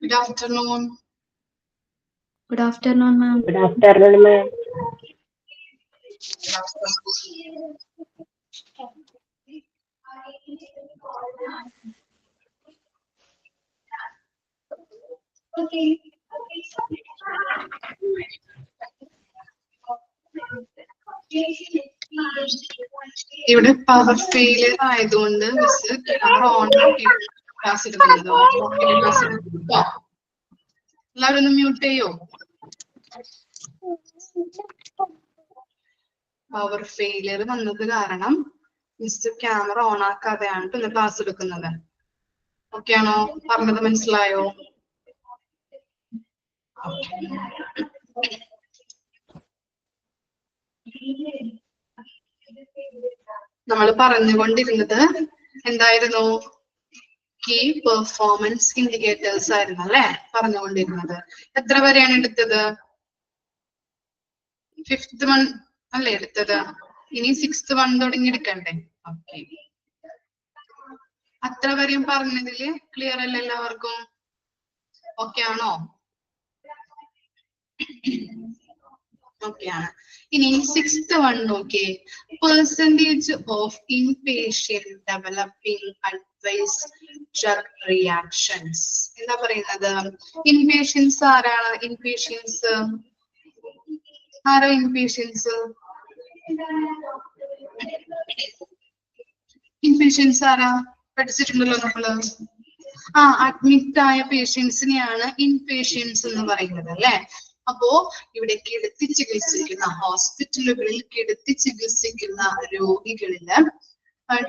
Good afternoon. Good afternoon, ma'am. Good afternoon, ma'am. ഇവിടെ power failure ആയതുകൊണ്ട് miss camera on ആക്കി class എടുക്കുന്നത്. എല്ലാവരും ഒന്ന് മ്യൂട്ട് ചെയ്യോ? പവർ ഫെയിലിയർ വന്നത് കാരണം മിസ് ക്യാമറ ഓൺ ആക്കാതെയാണ് ഇന്ന് ക്ലാസ് എടുക്കുന്നത്. ഓക്കെ ആണോ? പറഞ്ഞത് മനസ്സിലായോ? നമ്മൾ പറഞ്ഞുകൊണ്ടിരുന്നത് എന്തായിരുന്നു? കീ പെർഫോമൻസ് ഇൻഡിക്കേറ്റേഴ്സ് ആയിരുന്നു അല്ലെ പറഞ്ഞുകൊണ്ടിരുന്നത്. എത്ര വരെയാണ് എടുത്തത്? 5th വൺ അല്ലേ എടുത്തത്? ഇനി 6th വൺ തുടങ്ങി എടുക്കണ്ടേ? ഓക്കെ, അത്ര വരെയും പറഞ്ഞതില് ക്ലിയർ അല്ല എല്ലാവർക്കും? ഓക്കെ ആണോ? ഓക്കെ ആണ്. ഇനി 6th വൺ നോക്കിയേ. Percentage of inpatient developing adverse drug reactions. എന്താ പറയുന്നത്? ഇൻപേഷ്യൻസ് ആരാണ്? ഇൻപേഷ്യൻസ് ആരാ? ഇൻപേഷ്യൻസ് ഇൻപേഷ്യൻസ് ആരാ? പഠിച്ചിട്ടുണ്ടല്ലോ നമ്മള്. അഡ്മിറ്റ് ആയ പേഷ്യൻസിനെയാണ് ഇൻപേഷ്യൻസ് എന്ന് പറയുന്നത് അല്ലെ. അപ്പോ ഇവിടെ കിടത്തി ചികിത്സിക്കുന്ന ഹോസ്പിറ്റലുകളിൽ കിടത്തി ചികിത്സിക്കുന്ന രോഗികളില്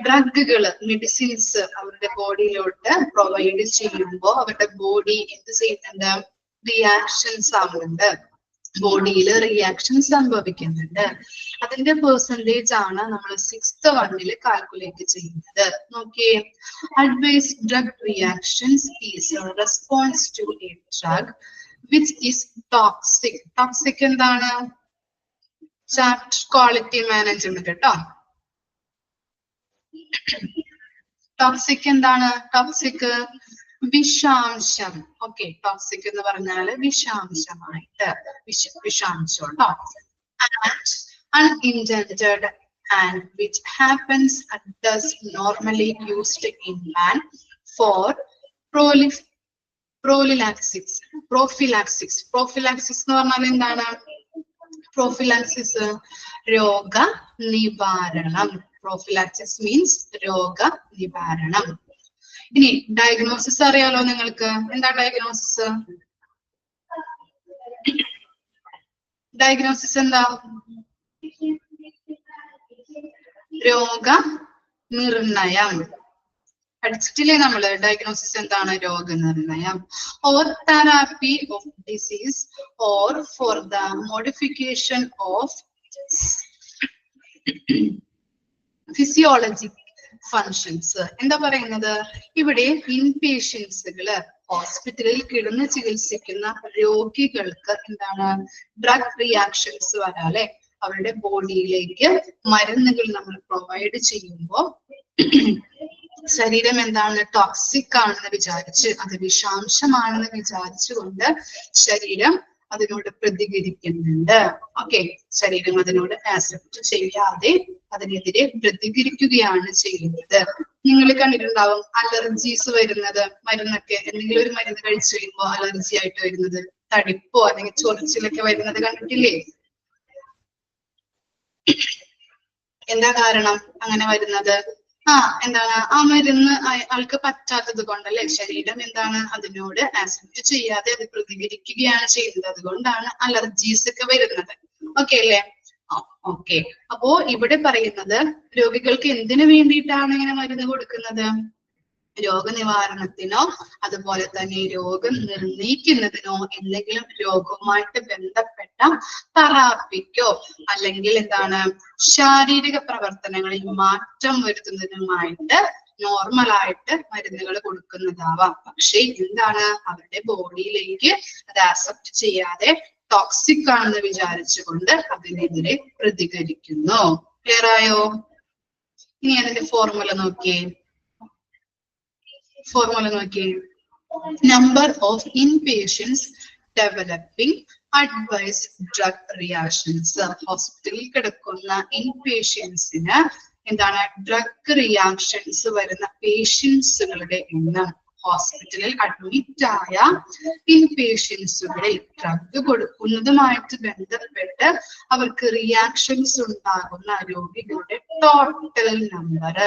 ഡ്രഗുകള് മെഡിസിൻസ് അവരുടെ ബോഡിയിലോട്ട് പ്രൊവൈഡ് ചെയ്യുമ്പോൾ അവരുടെ ബോഡി എന്ത് ചെയ്യുന്നുണ്ട്? റിയാക്ഷൻസ് ആവുന്നുണ്ട്, ബോഡിയിൽ റിയാക്ഷൻ സംഭവിക്കുന്നുണ്ട്. അതിന്റെ പെർസെന്റേജ് ആണ് നമ്മൾ 6th വണ്ണിൽ കാൽക്കുലേറ്റ് ചെയ്യുന്നത്. നോക്കിയേ, adverse drug reactions is response to a drug which is toxic. Toxic എന്താണ്? ചാപ്റ്റർ ക്വാളിറ്റി മാനേജ്മെന്റ് കേട്ടോ. ടോക്സിക് എന്താണ്? ടോക്സിക് വിഷാംശം. ഓക്കെ, ടോക്സിക് എന്ന് പറഞ്ഞാല് വിഷാംശമായിട്ട്, വിഷാംശം കേട്ടോ. And unintended and which happens and does normally used in man for prophylaxis എന്ന് പറഞ്ഞാൽ എന്താണ്? പ്രോഫിലാക്സിസ് രോഗ നിവാരണം. പ്രോഫിലാക്സിസ് മീൻസ് രോഗ നിവാരണം. ഇനി ഡയഗ്നോസിസ് അറിയാലോ നിങ്ങൾക്ക്. എന്താ ഡയഗ്നോസിസ്? ഡയഗ്നോസിസ് എന്താ? രോഗ നിർണയം. പഠിച്ചിട്ടില്ലേ നമ്മള്? ഡയഗ്നോസിസ് എന്താണ്? രോഗനിർണയം. Or therapy of disease or for the modification of physiologic functions. എന്താ പറയുന്നത്? ഇവിടെ ഇൻപേഷ്യൻസുകള് ഹോസ്പിറ്റലിൽ കിടന്ന് ചികിത്സിക്കുന്ന രോഗികൾക്ക് എന്താണ്? ഡ്രഗ് റിയാക്ഷൻസ് വരാല്ലേ. അവരുടെ ബോഡിയിലേക്ക് മരുന്നുകൾ നമ്മൾ പ്രൊവൈഡ് ചെയ്യുമ്പോൾ ശരീരം എന്താണ്? ടോക്സിക് ആണെന്ന് വിചാരിച്ച്, അത് വിഷാംശമാണെന്ന് വിചാരിച്ചുകൊണ്ട് ശരീരം അതിനോട് പ്രതികരിക്കുന്നുണ്ട്. ഓക്കെ, ശരീരം അതിനോട് ആക്സെപ്റ്റ് ചെയ്യാതെ അതിനെതിരെ പ്രതികരിക്കുകയാണ് ചെയ്യുന്നത്. നിങ്ങൾ കണ്ടിട്ടുണ്ടാവും അലർജീസ് വരുന്നത്. മരുന്നൊക്കെ എന്തെങ്കിലും ഒരു മരുന്ന് കഴിച്ചു കഴിയുമ്പോൾ അലർജി ആയിട്ട് വരുന്നത്, തടിപ്പോ അല്ലെങ്കിൽ ചൊറിച്ചിലൊക്കെ വരുന്നത് കണ്ടിട്ടില്ലേ? എന്താ കാരണം അങ്ങനെ വരുന്നത്? എന്താണ്? ആ മരുന്ന് ആൾക്ക് പറ്റാത്തത് കൊണ്ടല്ലേ. ശരീരം എന്താണ്? അതിനോട് ആക്സെപ്റ്റ് ചെയ്യാതെ അത് പ്രതികരിക്കുകയാണ് ചെയ്യുന്നത്. അതുകൊണ്ടാണ് അലർജീസ് ഒക്കെ വരുന്നത്. ഓക്കെ അല്ലേ? ഓക്കെ, അപ്പോ ഇവിടെ പറയുന്നത് രോഗികൾക്ക് എന്തിനു വേണ്ടിയിട്ടാണ് ഇങ്ങനെ മരുന്ന് കൊടുക്കുന്നത്? രോഗനിവാരണത്തിനോ അതുപോലെ തന്നെ രോഗം നിർണയിക്കുന്നതിനോ എന്തെങ്കിലും രോഗവുമായിട്ട് ബന്ധപ്പെട്ട തെറാപ്പിക്കോ അല്ലെങ്കിൽ എന്താണ് ശാരീരിക പ്രവർത്തനങ്ങളിൽ മാറ്റം വരുത്തുന്നതിനുമായിട്ട് നോർമലായിട്ട് മരുന്നുകൾ കൊടുക്കുന്നതാവാം. പക്ഷെ എന്താണ്? അവരുടെ ബോഡിയിലേക്ക് അത് ആക്സെപ്റ്റ് ചെയ്യാതെ ടോക്സിക് ആണെന്ന് വിചാരിച്ചുകൊണ്ട് അതിനെതിരെ പ്രതികരിക്കുന്നു. ക്ലിയർ ആയോ? ഇനി അതിന്റെ ഫോർമുല നോക്കിയേ. ഫോർമുല നോക്കിയേ. Number of inpatients developing adverse drug reactions. ഹോസ്പിറ്റലിൽ കിടക്കുന്ന ഇൻപേഷ്യൻസിന് എന്താണ് ഡ്രഗ് റിയാക്ഷൻസ് വരുന്ന പേഷ്യൻസുകളുടെ എണ്ണം. ഹോസ്പിറ്റലിൽ അഡ്മിറ്റ് ആയ ഇൻപേഷ്യൻസുകളിൽ ഡ്രഗ് കൊടുക്കുന്നതുമായിട്ട് ബന്ധപ്പെട്ട് അവർക്ക് റിയാക്ഷൻസ് ഉണ്ടാകുന്ന രോഗികളുടെ ടോട്ടൽ നമ്പർ.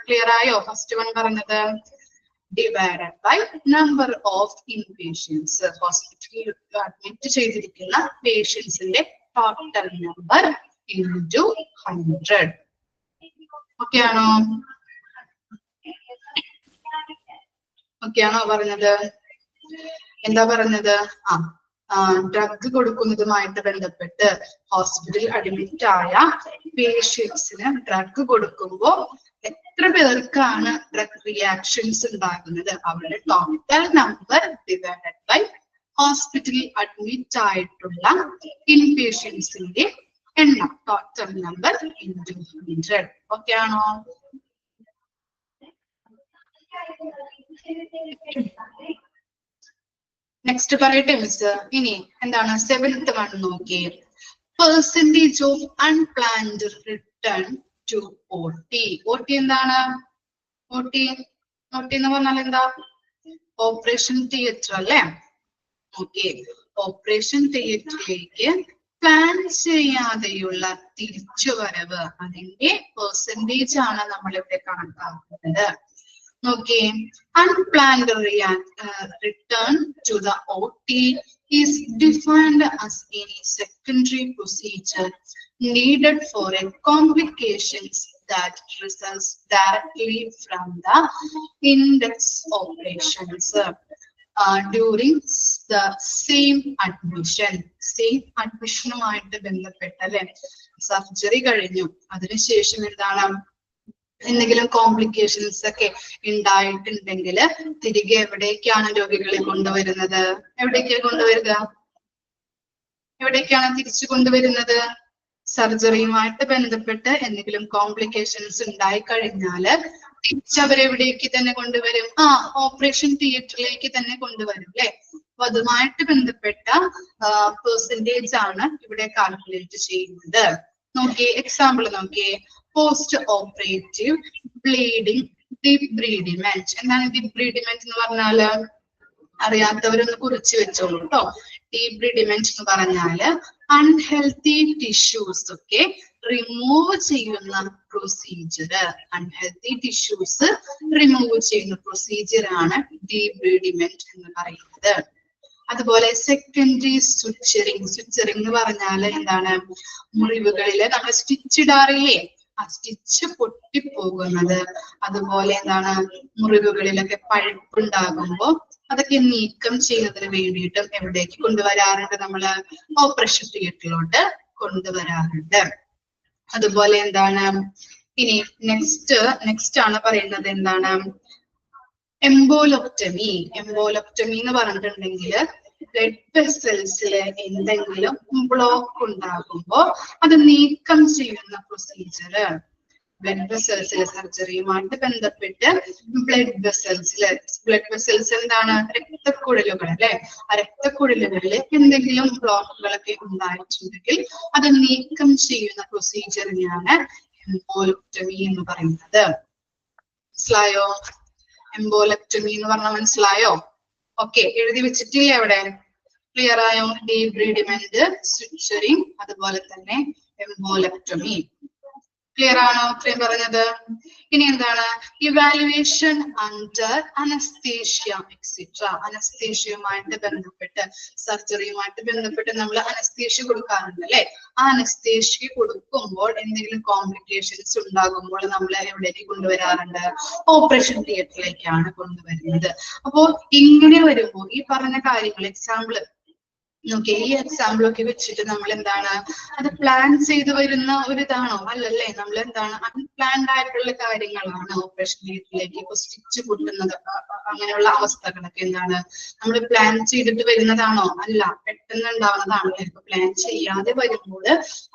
ക്ലിയർ ആയോ? ഫസ്റ്റ് വൺ പറഞ്ഞത് divided by number of inpatients. ഹോസ്പിറ്റലിൽ അഡ്മിറ്റ് ചെയ്തിരിക്കുന്ന പേഷ്യൻസിന്റെ ടോട്ടൽ നമ്പർ into 100. ഓക്കെ ആണോ? ഓക്കെ ആണോ പറഞ്ഞത്? എന്താ പറഞ്ഞത്? ഡ്രഗ് കൊടുക്കുന്നതുമായിട്ട് ബന്ധപ്പെട്ട് ഹോസ്പിറ്റലിൽ അഡ്മിറ്റ് ആയ പേഷ്യൻസിന് ഡ്രഗ് കൊടുക്കുമ്പോൾ എത്ര പേർക്കാണ് ഡ്രഗ് റിയാക്ഷൻസ് ഉണ്ടാകുന്നത്, അവരുടെ ടോട്ടൽ നമ്പർ ഡിവൈഡഡ് ബൈ ഹോസ്പിറ്റലിൽ അഡ്മിറ്റ് ആയിട്ടുള്ള ഇൻപേഷ്യൻസിന്റെ എണ്ണം, ടോട്ടൽ നമ്പർ into 100. ഓക്കെ ആണോ? നെക്സ്റ്റ് പറയട്ടെ മിസ്. ഇനി എന്താണ് 7th വൺ നോക്കിയേ. Percentage of unplanned return to OT. OT എന്താണ്? OT എന്ന് പറഞ്ഞാൽ എന്താ? ഓപ്പറേഷൻ തിയേറ്റർ അല്ലേ? ഓക്കെ, ഓപ്പറേഷൻ തിയേറ്ററിലേക്ക് പ്ലാൻ ചെയ്യാതെയുള്ള തിരിച്ചുവരവ്, അതിന്റെ പെർസെന്റേജ് ആണ് നമ്മളിവിടെ കണക്കാക്കുന്നത്. Okay, unplanned return to the OT is defined as any secondary procedure needed for a complications that results directly from the index operations during the same admission. Same admissionuമായിട്ട് ബന്ധപ്പെട്ട അല്ലെ, surgery കഴിഞ്ഞു അതിനുശേഷം എന്താണ് എന്തെങ്കിലും കോംപ്ലിക്കേഷൻസ് ഒക്കെ ഉണ്ടായിട്ടുണ്ടെങ്കിൽ തിരികെ എവിടേക്കാണ് രോഗികളെ കൊണ്ടുവരുന്നത്? എവിടേക്കാണ് തിരിച്ചു കൊണ്ടുവരുന്നത്? സർജറിയുമായിട്ട് ബന്ധപ്പെട്ട് എന്തെങ്കിലും കോംപ്ലിക്കേഷൻസ് ഉണ്ടായി കഴിഞ്ഞാല് തിരിച്ചവരെവിടേക്ക് തന്നെ കൊണ്ടുവരും? ഓപ്പറേഷൻ തിയേറ്ററിലേക്ക് തന്നെ കൊണ്ടുവരും അല്ലെ? അപ്പൊ അതുമായിട്ട് ബന്ധപ്പെട്ട പെർസെന്റേജ് ആണ് ഇവിടെ കാൽക്കുലേറ്റ് ചെയ്യുന്നത്. നോക്കിയേ, എക്സാമ്പിൾ നോക്കിയേ. Post operative bleeding debridement. എന്താണ് ഡിബ്രീഡിമെന്റ് എന്ന് പറഞ്ഞാല്? അറിയാത്തവരൊന്ന് കുറിച്ച് വെച്ചോളൂ കേട്ടോ. ഡിബ്രീഡിമെന്റ് എന്ന് പറഞ്ഞാല് അൺഹെൽത്തി ടിഷ്യൂസ് ഒക്കെ റിമൂവ് ചെയ്യുന്ന പ്രൊസീജിയർ. അൺഹെൽത്തി ടിഷ്യൂസ് റിമൂവ് ചെയ്യുന്ന പ്രൊസീജിയർ ആണ് ഡിബ്രീഡിമെന്റ് എന്ന് പറയുന്നത്. അതുപോലെ സെക്കൻഡറി സ്വിച്ചറിങ്. സ്വിച്ചറിങ് എന്ന് പറഞ്ഞാല് എന്താണ്? മുറിവുകളില് നമ്മൾ സ്റ്റിച്ച് ഇടാറില്ലേ? ആ സ്റ്റിച്ച് പൊട്ടിപ്പോകുന്നത്, അതുപോലെ എന്താണ് മുറിവുകളിലൊക്കെ പഴുപ്പുണ്ടാകുമ്പോ അതൊക്കെ നീക്കം ചെയ്യുന്നതിന് വേണ്ടിയിട്ടും എവിടേക്ക് കൊണ്ടുവരാറുണ്ട്? നമ്മള് ഓപ്പറേഷൻ തിയേറ്ററിലോട്ട് കൊണ്ടുവരാറുണ്ട്. അതുപോലെ എന്താണ് ഇനി നെക്സ്റ്റ് ആണ് പറയുന്നത് എന്താണ്? എംബോലോക്ടമി. എംബോലോക്ടമി എന്ന് പറഞ്ഞിട്ടുണ്ടെങ്കിൽ ബ്ലഡ് വെസൽസില് എന്തെങ്കിലും ബ്ലോക്ക് ഉണ്ടാകുമ്പോ അത് നീക്കം ചെയ്യുന്ന പ്രൊസീജിയർ. ബ്ലഡ് വെസൽസിലെ സർജറിയുമായിട്ട് ബന്ധപ്പെട്ട് ബ്ലഡ് വെസൽസ് എന്താണ്? രക്തക്കുഴലുകൾ അല്ലെ? ആ രക്തക്കുഴലുകളിൽ എന്തെങ്കിലും ബ്ലോക്കുകളൊക്കെ ഉണ്ടായിട്ടുണ്ടെങ്കിൽ അത് നീക്കം ചെയ്യുന്ന പ്രൊസീജിയറിനെയാണ് എംബോലോക്ടമി എന്ന് പറയുന്നത്. മനസ്സിലായോ? എംബോലെക്ടമി എന്ന് പറഞ്ഞാൽ മനസ്സിലായോ? ഓക്കെ, എഴുതി വെച്ചിട്ടില്ലേ അവിടെ? ക്ലിയർ ആയോ? ഡിബ്രീഡിമെന്റ്, സ്വിച്ചറിങ്, അതുപോലെ തന്നെ എംബോലെക്ടമി. ക്ലിയർ ആണോ ഇത്രയും പറഞ്ഞത്? ഇനി എന്താണ്? Evaluation under anaesthesia etcetera. അനസ്തേഷ്യയുമായിട്ട് ബന്ധപ്പെട്ട് സർജറിയുമായിട്ട് ബന്ധപ്പെട്ട് നമ്മൾ അനസ്തേഷ്യ കൊടുക്കാറുണ്ട് അല്ലെ? ആ അനസ്തേഷ്യ കൊടുക്കുമ്പോൾ എന്തെങ്കിലും കോംപ്ലിക്കേഷൻസ് ഉണ്ടാകുമ്പോൾ നമ്മൾ എവിടേക്ക് കൊണ്ടുവരാറുണ്ട്? ഓപ്പറേഷൻ തിയേറ്ററിലേക്കാണ് കൊണ്ടുവരുന്നത്. അപ്പോ ഇങ്ങനെ വരുമ്പോൾ ഈ പറഞ്ഞ കാര്യങ്ങൾ എക്സാമ്പിൾ നോക്കിയേ, ഈ എക്സാമ്പിൾ ഒക്കെ വെച്ചിട്ട് നമ്മൾ എന്താണ് അത് പ്ലാൻ ചെയ്ത് വരുന്ന ഒരു ഇതാണോ? അല്ലല്ലേ. നമ്മൾ എന്താണ് അൺപ്ലാൻഡ് ആയിട്ടുള്ള കാര്യങ്ങളാണ് ഓപ്പറേഷൻ തിയേറ്ററിലേക്ക് ഇപ്പൊ സ്റ്റിച്ച് പൊട്ടുന്നത് അങ്ങനെയുള്ള അവസ്ഥകളൊക്കെ എന്താണ് നമ്മൾ പ്ലാൻ ചെയ്തിട്ട് വരുന്നതാണോ? അല്ല, പെട്ടെന്ന് ഉണ്ടാവുന്നതാണല്ലേ. ഇപ്പൊ പ്ലാൻ ചെയ്യാതെ വരുമ്പോൾ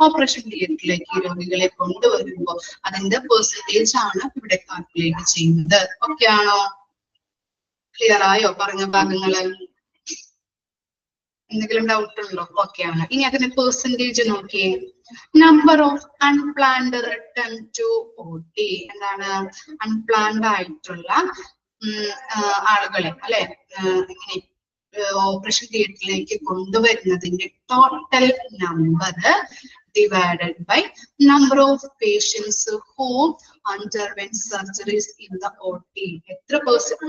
ഓപ്പറേഷൻ തിയേറ്ററിലേക്ക് രോഗികളെ കൊണ്ടുവരുമ്പോൾ അതിന്റെ പെർസെന്റേജ് ആണ് ഇവിടെ കാൽക്കുലേറ്റ് ചെയ്യുന്നത്. ഓക്കെ ആണോ? ക്ലിയർ ആയോ പറഞ്ഞ ഭാഗങ്ങള്? എന്തെങ്കിലും ഡൗട്ട് ഉണ്ടോ? ഓക്കെ ആണ്. ഇനി അതിന്റെ പെർസെന്റേജ് നോക്കിയേ. Number of unplanned return to OT. എന്താണ് അൺപ്ലാൻഡ് ആയിട്ടുള്ള ആളുകളെ അല്ലെ ഇങ്ങനെ ഓപ്പറേഷൻ തിയേറ്ററിലേക്ക് കൊണ്ടുവരുന്നതിന്റെ total number divided by number of patients who underwent surgeries in the OT. എത്ര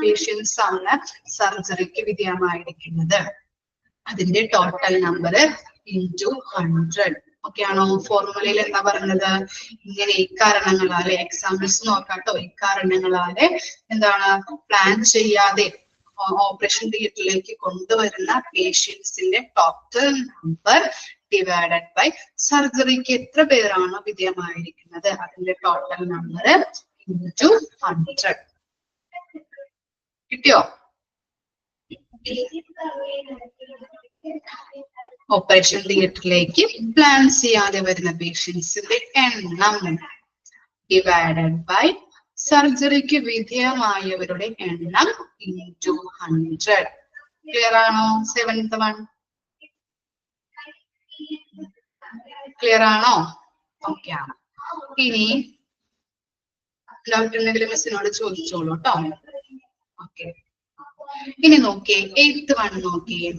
പേഷ്യൻസ് ആണ് സർജറിക്ക് വിധേയമായിരിക്കുന്നത് അതിന്റെ ടോട്ടൽ നമ്പർ ഇൻറ്റു 100. ഓക്കെ ആണോ? ഫോർമുലയിൽ എന്താ പറഞ്ഞത്? ഇങ്ങനെ ഇക്കാരണങ്ങളാലെ എക്സാമ്പിൾസ് നോക്കാട്ടോ. ഇക്കാരണങ്ങളാലെ എന്താണ് പ്ലാൻ ചെയ്യാതെ ഓപ്പറേഷൻ തിയേറ്ററിലേക്ക് കൊണ്ടുവരുന്ന പേഷ്യൻസിന്റെ ടോട്ടൽ നമ്പർ ഡിവൈഡഡ് ബൈ സർജറിക്ക് എത്ര പേരാണ് വിധേയമായിരിക്കുന്നത് അതിന്റെ ടോട്ടൽ നമ്പർ ഇൻറ്റു 100. കിട്ടിയോ? ഓപ്പറേഷൻ തിയേറ്ററിലേക്ക് പ്ലാൻ ചെയ്യാതെ വരുന്ന പേഷ്യൻസിന്റെ എണ്ണം ഡിവൈഡഡ് ബൈ സർജറിക്ക് വിധേയമായവരുടെ എണ്ണം ഇൻറ്റു 100. ക്ലിയർ ആണോ? 7th വൺ ക്ലിയർ ആണോ? ഓക്കെ ആണ്. ഇനി ഡൗട്ട് ഉണ്ടെങ്കിൽ മിസ്സിനോട് ചോദിച്ചോളൂ കേട്ടോ. ഓക്കെ. ഇനി നോക്കിയേ 8th വൺ നോക്കിയേ.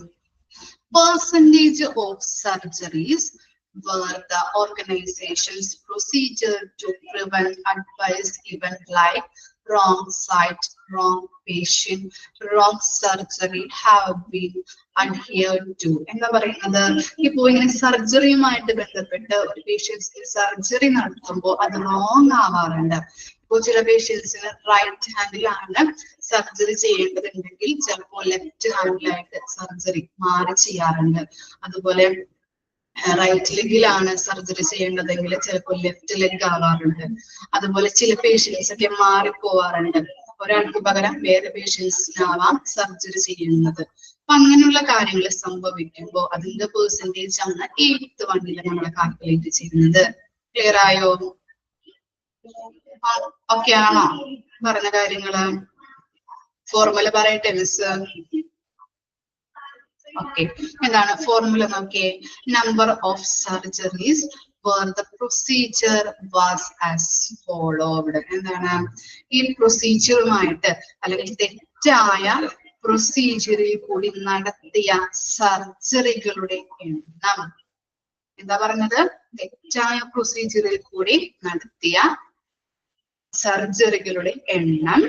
Percentage of surgeries were the organization's procedure to prevent advice given like wrong site, wrong patient, wrong surgery have been adhered to. എന്താ പറയുന്നത്? ഇപ്പോ ഇങ്ങനെ സർജറിയുമായിട്ട് ബന്ധപ്പെട്ട് ഒരു പേഷ്യൻസിന് സർജറി നടത്തുമ്പോൾ അത് റോങ് ആവാറുണ്ട്. ഇപ്പോൾ ചില പേഷ്യൻസിന് റൈറ്റ് ഹാൻഡിലാണ് സർജറി ചെയ്യേണ്ടതുണ്ടെങ്കിൽ ചിലപ്പോൾ ലെഫ്റ്റ് ഹാൻഡിലായിട്ട് സർജറി മാറി ചെയ്യാറുണ്ട്. അതുപോലെ റൈറ്റ് ലെഗിലാണ് സർജറി ചെയ്യേണ്ടതെങ്കിൽ ചിലപ്പോൾ ലെഫ്റ്റ് ലെഗ് ആവാറുണ്ട്. അതുപോലെ ചില പേഷ്യൻസ് ഒക്കെ മാറിപ്പോവാറുണ്ട്. ഒരാൾക്ക് പകരം വേറെ പേഷ്യൻസിനാവാം സർജറി ചെയ്യുന്നത്. അപ്പൊ അങ്ങനെയുള്ള കാര്യങ്ങൾ സംഭവിക്കുമ്പോൾ അതിന്റെ പെർസെന്റേജ് ആണ് 8th വണ്ണിൽ നമ്മൾ കാൽക്കുലേറ്റ് ചെയ്യുന്നത്. ക്ലിയർ ആയോ? ഓക്കെ ആണോ പറഞ്ഞ കാര്യങ്ങള്? ഫോർമുല പറയട്ടെ മിസ്. ഓക്കെ. എന്താണ് ഫോർമുല നോക്കിയേ. Number of surgeries where the procedure was as followed. എന്താണ് ഈ പ്രൊസീജിയറുമായിട്ട് അല്ലെങ്കിൽ തെറ്റായ പ്രൊസീജിയറിൽ കൂടി നടത്തിയ സർജറികളുടെ എണ്ണം. എന്താ പറഞ്ഞത്? തെറ്റായ പ്രൊസീജിയറിൽ കൂടി നടത്തിയ സർജറികളുടെ എണ്ണം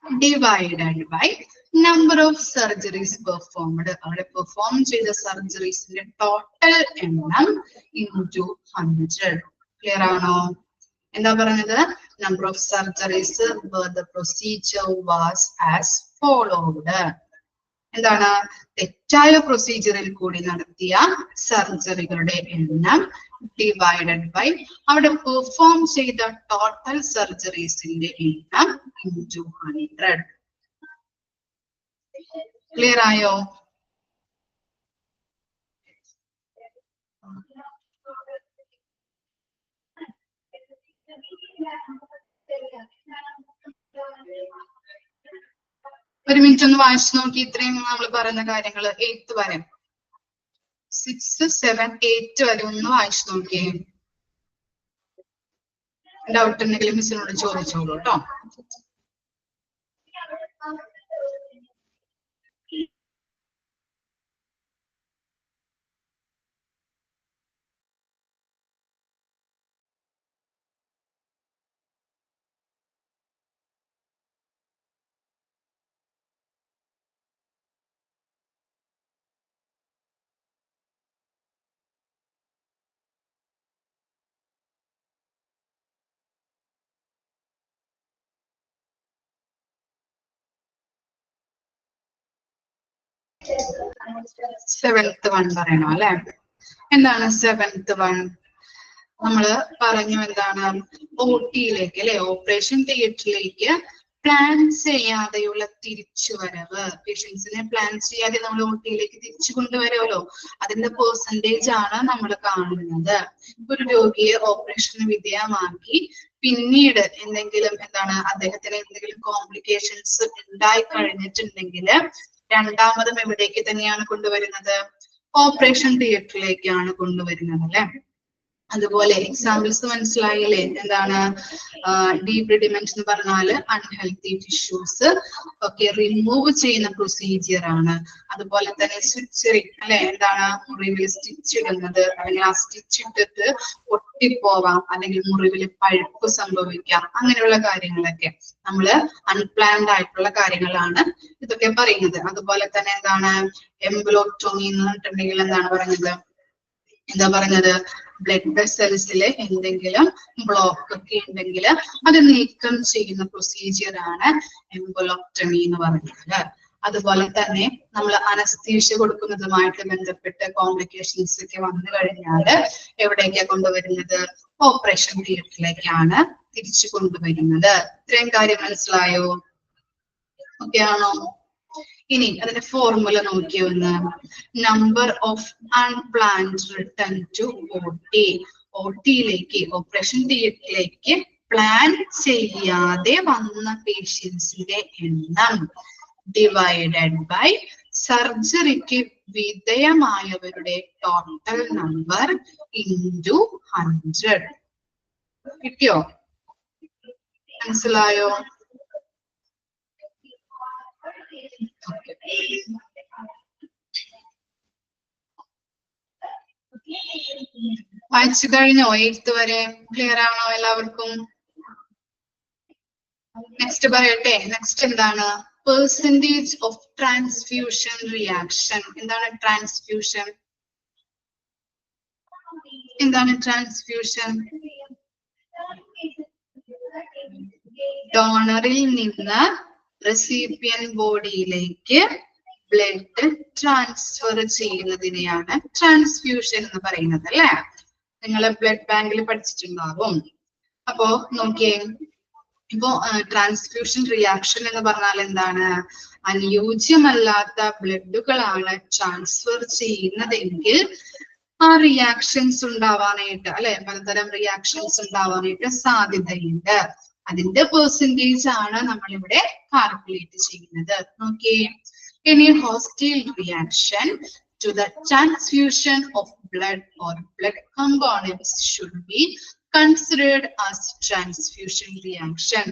divided by number of surgeries performed. അവിടെ പെർഫോം ചെയ്ത സർജറീസിന്റെ ടോട്ടൽ എണ്ണം ഇൻറ്റു 100. ക്ലിയർ ആണോ? എന്താ പറഞ്ഞത്? Number of surgeries where the procedure was as followed. എന്താണ്? തെറ്റായ പ്രൊസീജിയറിൽ കൂടി നടത്തിയ സർജറികളുടെ എണ്ണം ഡിവൈഡഡ് ബൈ അവിടെ പെർഫോം ചെയ്ത ടോട്ടൽ സർജറീസിന്റെ എണ്ണം ഇൻറ്റു 100. ക്ലിയർ ആയോ? ഒരു മിനിറ്റ് ഒന്ന് വായിച്ചു നോക്കി. ഇത്രയും നമ്മൾ പറയുന്ന കാര്യങ്ങൾ 8th വരെ 6, 7, 8 വരെ ഒന്ന് വായിച്ചു നോക്കിയേ. ഡൗട്ട് ഉണ്ടെങ്കിൽ മിസ്സിനോട് ചോദിച്ചോളൂ കേട്ടോ. സെവൻത്ത് വൺ പറയണോ അല്ലെ? എന്താണ് 7th വൺ? നമ്മള് പറഞ്ഞു എന്താണ് OT-യിലേക്ക് അല്ലെ, ഓപ്പറേഷൻ തിയേറ്ററിലേക്ക് പ്ലാൻ ചെയ്യാതെയുള്ള തിരിച്ചുവരവ്, പേഷ്യൻസിനെ പ്ലാൻ ചെയ്യാതെ നമ്മൾ OT-യിലേക്ക് തിരിച്ചു കൊണ്ടുവരുമല്ലോ, അതിന്റെ പെർസെന്റേജ് ആണ് നമ്മൾ കാണുന്നത്. ഒരു രോഗിയെ ഓപ്പറേഷന് വിധേയമാക്കി പിന്നീട് എന്തെങ്കിലും അദ്ദേഹത്തിന് എന്തെങ്കിലും കോംപ്ലിക്കേഷൻസ് ഉണ്ടായി കഴിഞ്ഞിട്ടുണ്ടെങ്കിൽ രണ്ടാമതും എവിടേക്ക് തന്നെയാണ് കൊണ്ടുവരുന്നത്? ഓപ്പറേഷൻ തിയേറ്ററിലേക്കാണ് കൊണ്ടുവരുന്നത് അല്ലെ. അതുപോലെ എക്സാമ്പിൾസ് മനസ്സിലായില്ലേ? ഡീബ്രിഡിമെന്റ് എന്ന് പറഞ്ഞാൽ അൺഹെൽത്തി ടിഷ്യൂസ് ഒക്കെ റിമൂവ് ചെയ്യുന്ന പ്രൊസീജിയർ ആണ്. അതുപോലെ തന്നെ സ്റ്റിച്ചിങ് അല്ലെ, മുറിവിൽ സ്റ്റിച്ച് ഇടുന്നത്, അല്ലെങ്കിൽ ആ സ്റ്റിച്ച് ഇട്ടിട്ട് ഒട്ടിപ്പോവാം, അല്ലെങ്കിൽ മുറിവിൽ പഴുപ്പ് സംഭവിക്കാം, അങ്ങനെയുള്ള കാര്യങ്ങളൊക്കെ നമ്മള് അൺപ്ലാൻഡ് ആയിട്ടുള്ള കാര്യങ്ങളാണ് ഇതൊക്കെ പറയുന്നത്. അതുപോലെ തന്നെ എംബോലോക്ടോമി എന്ന് പറഞ്ഞിട്ടുണ്ടെങ്കിൽ പറഞ്ഞത് ബ്ലഡ് വെസൽസിൽ എന്തെങ്കിലും ബ്ലോക്ക് ഒക്കെ ഉണ്ടെങ്കിൽ അത് നീക്കം ചെയ്യുന്ന പ്രൊസീജിയർ ആണ് എംബോലോക്ടമി എന്ന് പറയുന്നത്. അതുപോലെ തന്നെ നമ്മൾ അനസ്തീഷ്യ കൊടുക്കുന്നതുമായിട്ട് ബന്ധപ്പെട്ട് കോംപ്ലിക്കേഷൻസ് ഒക്കെ വന്നു കഴിഞ്ഞാൽ എവിടേക്കാ കൊണ്ടുവരുന്നത്? ഓപ്പറേഷൻ തിയേറ്ററിലേക്കാണ് തിരിച്ചു കൊണ്ടുവരുന്നത്. ഇത്രയും കാര്യം മനസ്സിലായോ? ഓക്കെ ആണോ? ഇനി അതിന്റെ ഫോർമുല നോക്കിയോ ഒന്ന്. Number of unplanned return to OT. OT-യിലേക്ക്, ഓപ്പറേഷൻ തിയേറ്ററിലേക്ക് പ്ലാൻ ചെയ്യാതെ വന്ന പേഷ്യൻസിന്റെ എണ്ണം ഡിവൈഡഡ് ബൈ സർജറിക്ക് വിധേയമായവരുടെ ടോട്ടൽ നമ്പർ ഇൻറ്റു 100. കിട്ടിയോ? മനസ്സിലായോ? വായിച്ചു കഴിഞ്ഞോ? 8th വരെ ക്ലിയർ ആണോ എല്ലാവർക്കും? നെക്സ്റ്റ് പറയട്ടെ. Next percentage of transfusion reaction. Transfusion? Transfusion? ഡോണറിൽ നിന്ന് റെസിപ്പിയൻ ബോഡിയിലേക്ക് ബ്ലഡ് ട്രാൻസ്ഫർ ചെയ്യുന്നതിനെയാണ് ട്രാൻസ്ഫ്യൂഷൻ എന്ന് പറയുന്നത് അല്ലെ. നിങ്ങൾ ബ്ലഡ് ബാങ്കിൽ പഠിച്ചിട്ടുണ്ടാവും. അപ്പോ നോക്കിയേ, ഇപ്പോ ട്രാൻസ്ഫ്യൂഷൻ റിയാക്ഷൻ എന്ന് പറഞ്ഞാൽ അനുയോജ്യമല്ലാത്ത ബ്ലഡുകളാണ് ട്രാൻസ്ഫർ ചെയ്യുന്നതെങ്കിൽ ആ റിയാക്ഷൻസ് ഉണ്ടാവാനായിട്ട് അല്ലെ, പലതരം റിയാക്ഷൻസ് ഉണ്ടാവാനായിട്ട് സാധ്യതയുണ്ട്. അതിന്റെ പെർസെന്റേജ് ആണ് നമ്മളിവിടെ കാൽക്കുലേറ്റ് ചെയ്യുന്നത്. നോക്കിയേ, any hostile reaction to the transfusion of blood or blood components should be considered as transfusion reaction.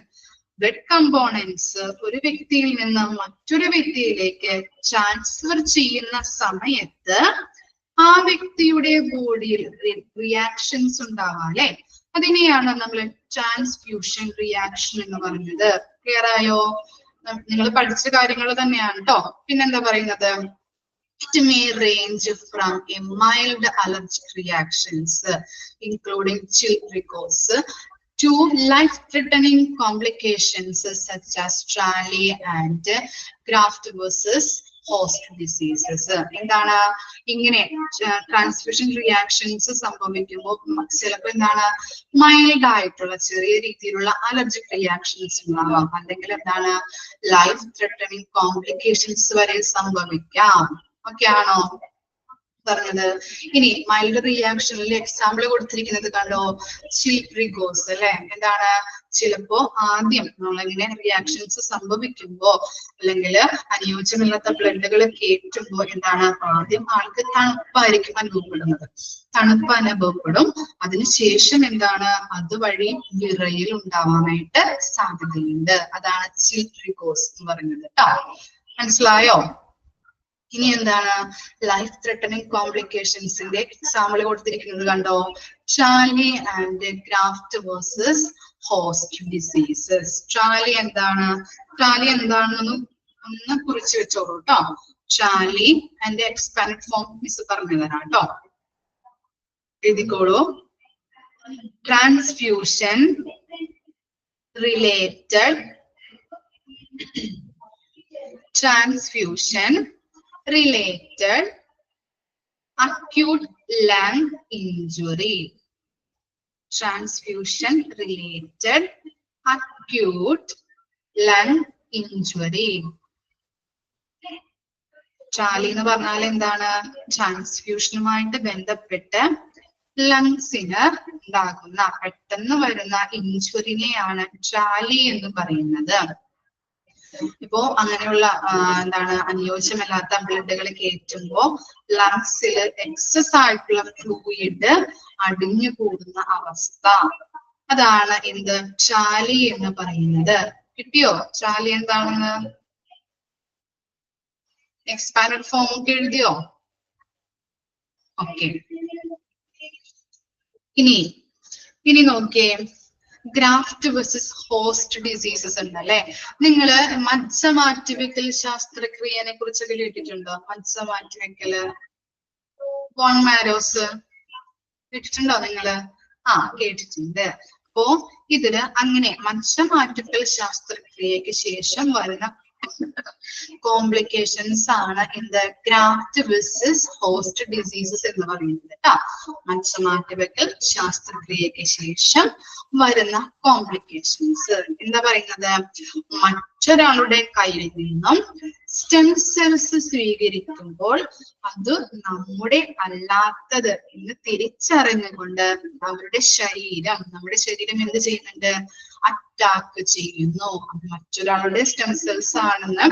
Blood components ഒരു വ്യക്തിയിൽ നിന്ന് മറ്റൊരു വ്യക്തിയിലേക്ക് ട്രാൻസ്ഫർ ചെയ്യുന്ന സമയത്ത് ആ വ്യക്തിയുടെ ബോഡിയിൽ റിയാക്ഷൻസ് ഉണ്ടാവാം അല്ലെ, അതിനെയാണ് നമ്മൾ ട്രാൻസ്ഫ്യൂഷൻ റിയാക്ഷൻ എന്ന് പറയുന്നത്. ക്ലിയർ ആയോ? നിങ്ങൾ പഠിച്ച കാര്യങ്ങൾ തന്നെയാണ് കേട്ടോ. പിന്നെന്താ പറയുന്നത്? It may range from a mild allergic reactions, including chilpericosis, to life-threatening complications such as Charlie and graft versus host diseases. ഇങ്ങനെ ട്രാൻസ്ഫ്യൂഷൻ റിയാക്ഷൻസ് സംഭവിക്കുമ്പോൾ ചിലപ്പോൾ മൈൽഡ് ആയിട്ടുള്ള ചെറിയ രീതിയിലുള്ള അലർജിക് റിയാക്ഷൻസ് ഉണ്ടാവാം, അല്ലെങ്കിൽ ലൈഫ് ത്രെട്ടനിങ് കോംപ്ലിക്കേഷൻസ് വരെ സംഭവിക്കാം. ഓക്കെ ആണോ പറഞ്ഞത്? ഇനി മൈൽഡ് റിയാക്ഷനിൽ എക്സാമ്പിൾ കൊടുത്തിരിക്കുന്നത് കണ്ടോ? ചിൽപ്രിഗോസ് അല്ലെ. ചിലപ്പോ ആദ്യം നമ്മളിങ്ങനെ റിയാക്ഷൻസ് സംഭവിക്കുമ്പോ അല്ലെങ്കിൽ അനുയോജ്യമല്ലാത്ത ബ്ലഡുകൾ കയറ്റുമ്പോ ആദ്യം ആൾക്ക് തണുപ്പായിരിക്കും അനുഭവപ്പെടുന്നത്. തണുപ്പ് അനുഭവപ്പെടും. അതിനുശേഷം അതുവഴി വിറയിൽ ഉണ്ടാവാനായിട്ട് സാധ്യതയുണ്ട്. അതാണ് ചിൽപ്രിഗോസ് എന്ന് പറയുന്നത് കേട്ടോ. മനസ്സിലായോ? ഇനി ലൈഫ് ത്രെട്ടനിങ് കോംപ്ലിക്കേഷൻസിന്റെ എക്സാമ്പിൾ കൊടുത്തിരിക്കുന്നത് കണ്ടോ? Charlie and graft versus host diseases. Charlie എന്താണെന്ന് ഒന്ന് കുറിച്ച് വെച്ചോളൂ കേട്ടോ. ചാർലി അതിന്റെ എക്സ്പാൻഡ് ഫോം മിസ് പറഞ്ഞു തരാം കേട്ടോ. എഴുതിക്കോളൂ. Transfusion related acute lung injury. Transfusion related acute lung injury. TRALI എന്ന് പറഞ്ഞാൽ എന്താണ്? ട്രാൻസ്ഫ്യൂഷനുമായിട്ട് ബന്ധപ്പെട്ട് ലങ്സിന് ഉണ്ടാകുന്ന പെട്ടെന്ന് വരുന്ന ഇഞ്ചുറിനെയാണ് ട്രാലി എന്ന് പറയുന്നത്. ഇപ്പോ അങ്ങനെയുള്ള എന്താണ് അനുയോജ്യമല്ലാത്ത ബ്ലഡുകൾ കയറ്റുമ്പോ ലങ്സിൽ എക്സസ് ആയിട്ടുള്ള ഫ്ലൂയിഡ് അടിഞ്ഞു കൂടുന്ന അവസ്ഥ, അതാണ് എന്ത്? ട്രാലി എന്ന് പറയുന്നത്. കിട്ടിയോ ട്രാലി എന്താണെന്ന്? എക്സ്പാൻഡഡ് ഫോം ഒക്കെ എഴുതിയോ? ഓക്കെ. ഇനി നോക്കിയേ, ഗ്രാഫ്റ്റ് വേഴ്സസ് ഹോസ്റ്റ് ഡിസീസസ് ഉണ്ടല്ലേ. നിങ്ങള് മജ്ജ മാറ്റിവെക്കൽ ശസ്ത്രക്രിയനെ കുറിച്ചൊക്കെ കേട്ടിട്ടുണ്ടോ? മജ്ജ മാറ്റിവെക്കല്, ബോൺ മാരോസ് കേട്ടിട്ടുണ്ടോ നിങ്ങള്? കേട്ടിട്ടുണ്ട്. അപ്പോ ഇതില് അങ്ങനെ മജ്ജ മാറ്റിവെക്കൽ ശസ്ത്രക്രിയക്ക് ശേഷം വരുന്ന കോംപ്ലിക്കേഷൻസ് ആണ് എന്ത്? ഗ്രാഫ്റ്റ് വേഴ്സസ് ഹോസ്റ്റ് ഡിസീസസ് എന്ന് പറയുന്നത് കേട്ടോ. മജ്ജ മാറ്റിവെക്കൽ ശസ്ത്രക്രിയക്ക് ശേഷം വരുന്ന കോംപ്ലിക്കേഷൻസ് എന്താ പറയുന്നത്? മറ്റൊരാളുടെ കയ്യിൽ നിന്നും സ്റ്റെം സെൽസ് സ്വീകരിക്കുമ്പോൾ അത് നമ്മുടെ അല്ലാത്തത് എന്ന് തിരിച്ചറിഞ്ഞുകൊണ്ട് നമ്മുടെ ശരീരം എന്ത് ചെയ്യുന്നുണ്ട്? അറ്റാക്ക് ചെയ്യുന്നു. അത് മറ്റൊരാളുടെ സ്റ്റെം സെൽസ് ആണെന്ന്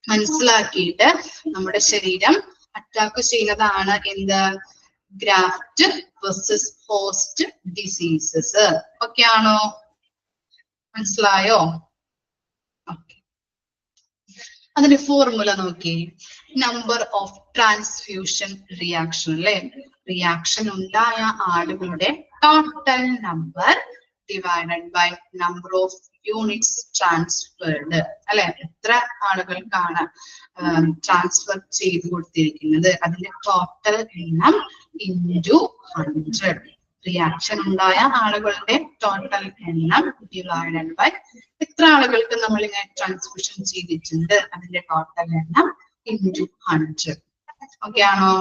മനസ്സിലാക്കിയിട്ട് നമ്മുടെ ശരീരം അറ്റാക്ക് ചെയ്യുന്നതാണ് എന്ത്? Graft versus host diseases. Okay ആണോ? മനസ്സിലായോ? അതിന്റെ ഫോർമുല നോക്കി. നമ്പർ ഓഫ് ട്രാൻസ്ഫ്യൂഷൻ റിയാക്ഷൻ അല്ലെ. റിയാക്ഷൻ ഉണ്ടായ ആളുകളുടെ total number divided by number of units transferred അല്ലെ. എത്ര ആളുകൾക്കാണ് ട്രാൻസ്ഫർ ചെയ്ത് കൊടുത്തിരിക്കുന്നത് അതിന്റെ ടോട്ടൽ എണ്ണം ഇൻറ്റു 100. റിയാക്ഷൻ ഉണ്ടായ ആളുകളുടെ ടോട്ടൽ എണ്ണം ഡിവൈഡഡ് ബൈ എത്ര ആളുകൾക്ക് നമ്മൾ ഇങ്ങനെ ട്രാൻസ്ഫ്യൂഷൻ ചെയ്തിട്ടുണ്ട് അതിന്റെ ടോട്ടൽ എണ്ണം ഇൻറ്റു 100. ഓക്കെ ആണോ?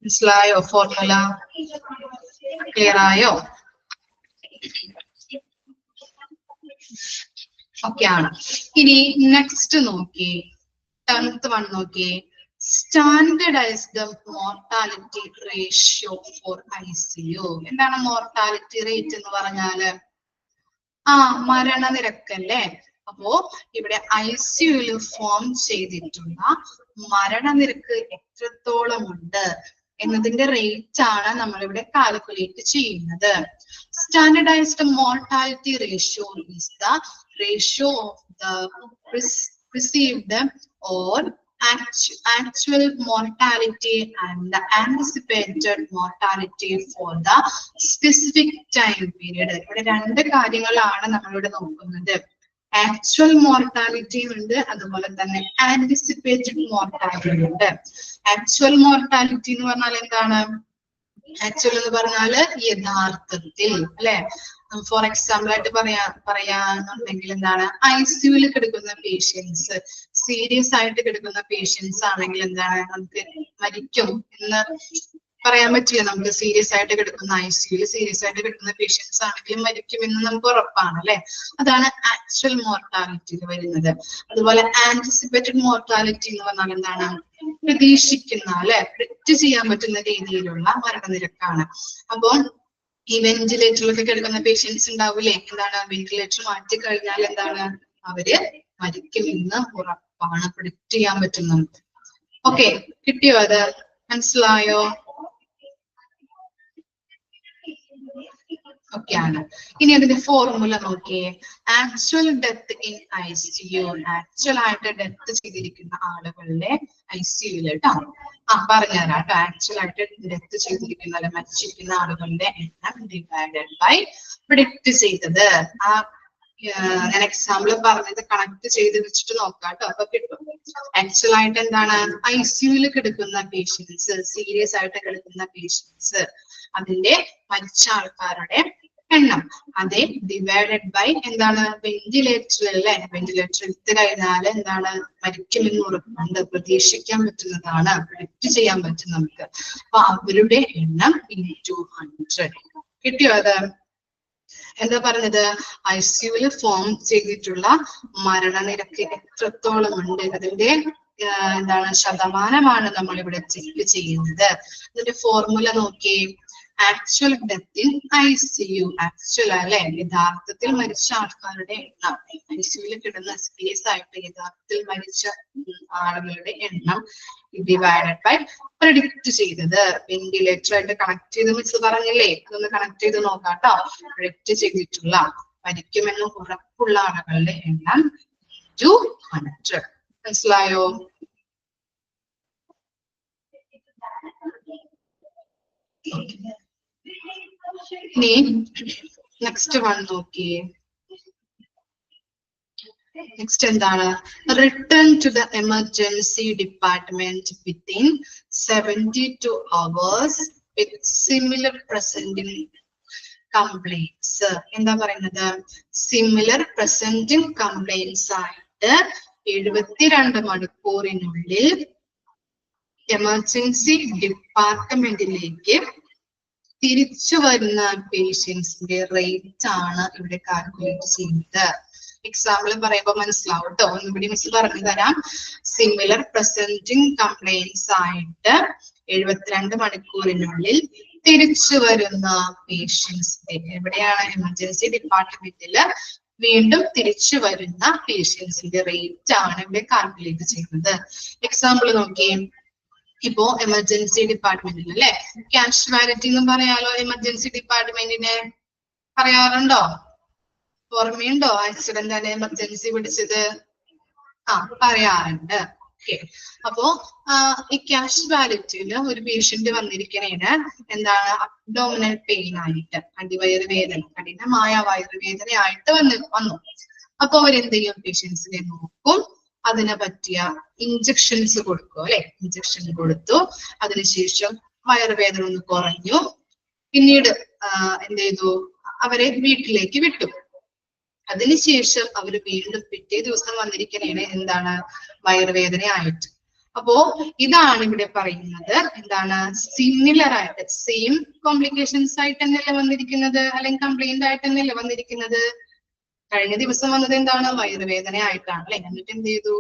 മനസ്സിലായോ? ഫോർമുല ക്ലിയർ ആയോ? ഓക്കെ ആണ്. ഇനി നെക്സ്റ്റ് നോക്കി, 10th വൺ നോക്കി. Standardised mortality ratio for ICU. എന്താണ് മോർട്ടാലിറ്റി റേറ്റ് എന്ന് പറഞ്ഞാല്? മരണനിരക്കല്ലേ. അപ്പോ ഇവിടെ ICUയിൽ ഫോം ചെയ്തിട്ടുള്ള മരണനിരക്ക് എത്രത്തോളം ഉണ്ട് എന്നതിന്റെ റേറ്റ് ആണ് നമ്മളിവിടെ കാൽക്കുലേറ്റ് ചെയ്യുന്നത്. Standardised mortality ratio is the ratio of the received or actual mortality and the anticipated mortality for the specific time period. ഇവിടെ രണ്ട് കാര്യങ്ങളാണ് നമ്മളിവിടെ നോക്കുന്നത്. ആക്ച്വൽ മോർട്ടാലിറ്റി ഉണ്ട്, അതുപോലെ തന്നെ ആന്റിസിപ്പേറ്റഡ് മോർട്ടാലിറ്റി ഉണ്ട്. ആക്ച്വൽ മോർട്ടാലിറ്റി എന്ന് പറഞ്ഞാൽ എന്താണ്? ആക്ച്വൽ എന്ന് പറഞ്ഞാല് യഥാർത്ഥത്തിൽ അല്ലെ. ഫോർ എക്സാമ്പിൾ ആയിട്ട് പറയാന്നുണ്ടെങ്കിൽ എന്താണ്? ICUയിൽ കിടക്കുന്ന പേഷ്യൻസ്, സീരിയസ് ആയിട്ട് കിടക്കുന്ന പേഷ്യൻസ് ആണെങ്കിൽ എന്താണ്? നമുക്ക് മരിക്കും എന്ന് പറയാൻ പറ്റില്ല. നമുക്ക് സീരിയസ് ആയിട്ട് കിടക്കുന്ന ICUയിൽ സീരിയസ് ആയിട്ട് കിടക്കുന്ന പേഷ്യൻസ് ആണെങ്കിലും മരിക്കുമെന്ന് നമുക്ക് ഉറപ്പാണ് അല്ലെ. അതാണ് ആക്ച്വൽ മോർട്ടാലിറ്റിയിൽ വരുന്നത്. അതുപോലെ ആന്റിസിപ്പേറ്റഡ് മോർട്ടാലിറ്റി എന്ന് പറഞ്ഞാൽ എന്താണ്? പ്രതീക്ഷിക്കുന്ന അല്ലെ, പ്രിഡിക്റ്റ് ചെയ്യാൻ പറ്റുന്ന രീതിയിലുള്ള മരണനിരക്കാണ്. അപ്പോൾ ഈ വെന്റിലേറ്ററിലൊക്കെ കിടക്കുന്ന പേഷ്യൻസ് ഉണ്ടാവില്ലേ, എന്താണ്? വെന്റിലേറ്റർ മാറ്റി കഴിഞ്ഞാൽ എന്താണ്? അവര് മരിക്കുമെന്ന് ഉറപ്പാണ്, പ്രിഡിക്റ്റ് ചെയ്യാൻ പറ്റുന്നുണ്ട്. ഓക്കെ, കിട്ടിയോ? അത് മനസ്സിലായോ? ഒക്കെയാണ്. ഇനി അതിന്റെ ഫോർമുല നോക്കിയേ. Actual death in ICU, actual ആയിട്ട് ഡെത്ത് ചെയ്തിരിക്കുന്ന ആളുകളുടെ ICUയിൽ കേട്ടോ. പറഞ്ഞുതരാം കേട്ടോ. ആക്ച്വൽ ആയിട്ട് ഡെത്ത് ചെയ്തിരിക്കുന്ന അല്ലെ മരിച്ചിരിക്കുന്ന ആളുകളുടെ എണ്ണം ഡിവൈഡഡ് ബൈ പ്രിഡിക്റ്റ് ചെയ്തത്. ഞാൻ എക്സാമ്പിൾ പറഞ്ഞത് കണക്ട് ചെയ്ത് വെച്ചിട്ട് നോക്കാം കേട്ടോ. അപ്പൊ കിട്ടും. ആക്ച്വൽ ആയിട്ട് എന്താണ്? ICUയിൽ കിടക്കുന്ന പേഷ്യൻസ്, സീരിയസ് ആയിട്ട് കിടക്കുന്ന പേഷ്യൻസ്, അതിന്റെ മരിച്ച ആൾക്കാരുടെ എണ്ണം. അതെ ഡിവൈഡഡ് ബൈ എന്താണ് വെന്റിലേറ്റർ അല്ലെ, വെന്റിലേറ്റർ എടുത്തു കഴിഞ്ഞാൽ എന്താണ് മരിക്കുമെന്ന് ഉറപ്പുണ്ട്, പ്രതീക്ഷിക്കാൻ പറ്റുന്നതാണ്, പ്രിഡിക്റ്റ് ചെയ്യാൻ പറ്റും നമുക്ക്. അപ്പൊ അവരുടെ എണ്ണം ഇൻടു 100. കിട്ടിയോ അത്? എന്താ പറഞ്ഞത്? ICU ഫോം ചെയ്തിട്ടുള്ള മരണനിരക്ക് എത്രത്തോളം ഉണ്ട്, അതിന്റെ എന്താണ് ശതമാനമാണ് നമ്മൾ ഇവിടെ ചെക്ക് ചെയ്യുന്നത്. അതിന്റെ ഫോർമുല നോക്കി. Actual death in ICU, actual അല്ലെ യഥാർത്ഥത്തിൽ മരിച്ച ആൾക്കാരുടെ എണ്ണം, ICU കിടന്ന സ്പേസ് ആയിട്ട് യഥാർത്ഥത്തിൽ മരിച്ച ആളുകളുടെ എണ്ണം ഡിവൈഡഡ് ബൈ പ്രെഡിക്റ്റ് ചെയ്തത്. വെന്റിലേറ്റർ ആയിട്ട് കണക്ട് ചെയ്ത് മിസ് പറഞ്ഞില്ലേ, അതൊന്ന് കണക്ട് ചെയ്ത് നോക്കാം കേട്ടോ. പ്രെഡിക്റ്റ് ചെയ്തിട്ടുള്ള മരിക്കുമെന്ന് ഉറപ്പുള്ള ആളുകളുടെ എണ്ണം ടു 100. മനസ്സിലായോ? ഇനി നെക്സ്റ്റ് വൺ നോക്കിയേ. നെക്സ്റ്റ് എന്താണ്? Return to the emergency department within 72 hours with similar presenting complaints. എന്താ പറയുന്നത്? സിമിലർ പ്രസന്റിംഗ് കംപ്ലൈൻസ് ആയിട്ട് 72 മണിക്കൂറിനുള്ളിൽ എമർജൻസി ഡിപ്പാർട്ട്മെന്റിലേക്ക് തിരിച്ചു വരുന്ന പേഷ്യൻസിന്റെ റേറ്റ് ആണ് ഇവിടെ കാൽക്കുലേറ്റ് ചെയ്യുന്നത്. എക്സാമ്പിൾ പറയുമ്പോൾ മനസ്സിലാവും കേട്ടോ. ഒന്നുകൂടി മിസ് പറഞ്ഞു തരാം. സിമിലർ പ്രസന്റിംഗ് കംപ്ലൈൻസ് ആയിട്ട് 72 മണിക്കൂറിനുള്ളിൽ തിരിച്ചു വരുന്ന പേഷ്യൻസിന്റെ, എവിടെയാണ് എമർജൻസി ഡിപ്പാർട്ട്മെന്റിൽ വീണ്ടും തിരിച്ചു വരുന്ന പേഷ്യൻസിന്റെ റേറ്റ് ആണ് ഇവിടെ കാൽക്കുലേറ്റ് ചെയ്യുന്നത്. എക്സാമ്പിൾ നോക്കിയേ. ഇപ്പോ എമർജൻസി ഡിപ്പാർട്ട്മെന്റിൽ അല്ലെ കാഷ്വാലിറ്റി എന്ന് പറയാലോ. എമർജൻസി ഡിപ്പാർട്ട്മെന്റിനെ പറയാറുണ്ടോ? ഓർമ്മയുണ്ടോ? ആക്സിഡന്റ് അല്ലെ എമർജൻസി പിടിച്ചത്? പറയാറുണ്ട്. ഓക്കെ. അപ്പോ ഈ കാഷ്വാലിറ്റിയില് ഒരു പേഷ്യന്റ് വന്നിരിക്കണേന് എന്താണ് അബ്ഡോമിനൽ പെയിൻ ആയിട്ട്, അടിവയറ് വേദന, കഠിനമായ വയറുവേദനയായിട്ട് വന്നു. അപ്പൊ അവരെന്ത് ചെയ്യും? പേഷ്യൻസിനെ നോക്കും, അതിനെ പറ്റിയ ഇഞ്ചക്ഷൻസ് കൊടുക്കും അല്ലെ. ഇഞ്ചക്ഷൻ കൊടുത്തു, അതിനുശേഷം വയറുവേദന ഒന്ന് കുറഞ്ഞു. പിന്നീട് എന്ത് ചെയ്തു? അവരെ വീട്ടിലേക്ക് വിട്ടു. അതിനുശേഷം അവര് വീണ്ടും പിറ്റേ ദിവസം വന്നിരിക്കണേണ് എന്താണ് വയറുവേദന ആയിട്ട്. അപ്പോ ഇതാണ് ഇവിടെ പറയുന്നത് എന്താണ് സിമിലർ ആയിട്ട് സെയിം കോംപ്ലിക്കേഷൻസ് ആയിട്ട് തന്നെയല്ലേ വന്നിരിക്കുന്നത്, അല്ലെങ്കിൽ കംപ്ലൈന്റ് ആയിട്ട് തന്നെയല്ലേ വന്നിരിക്കുന്നത്. കഴിഞ്ഞ ദിവസം വന്നത് എന്താണ് വയറുവേദന ആയിട്ടാണ് അല്ലെ. എന്നിട്ട് എന്ത് ചെയ്തു?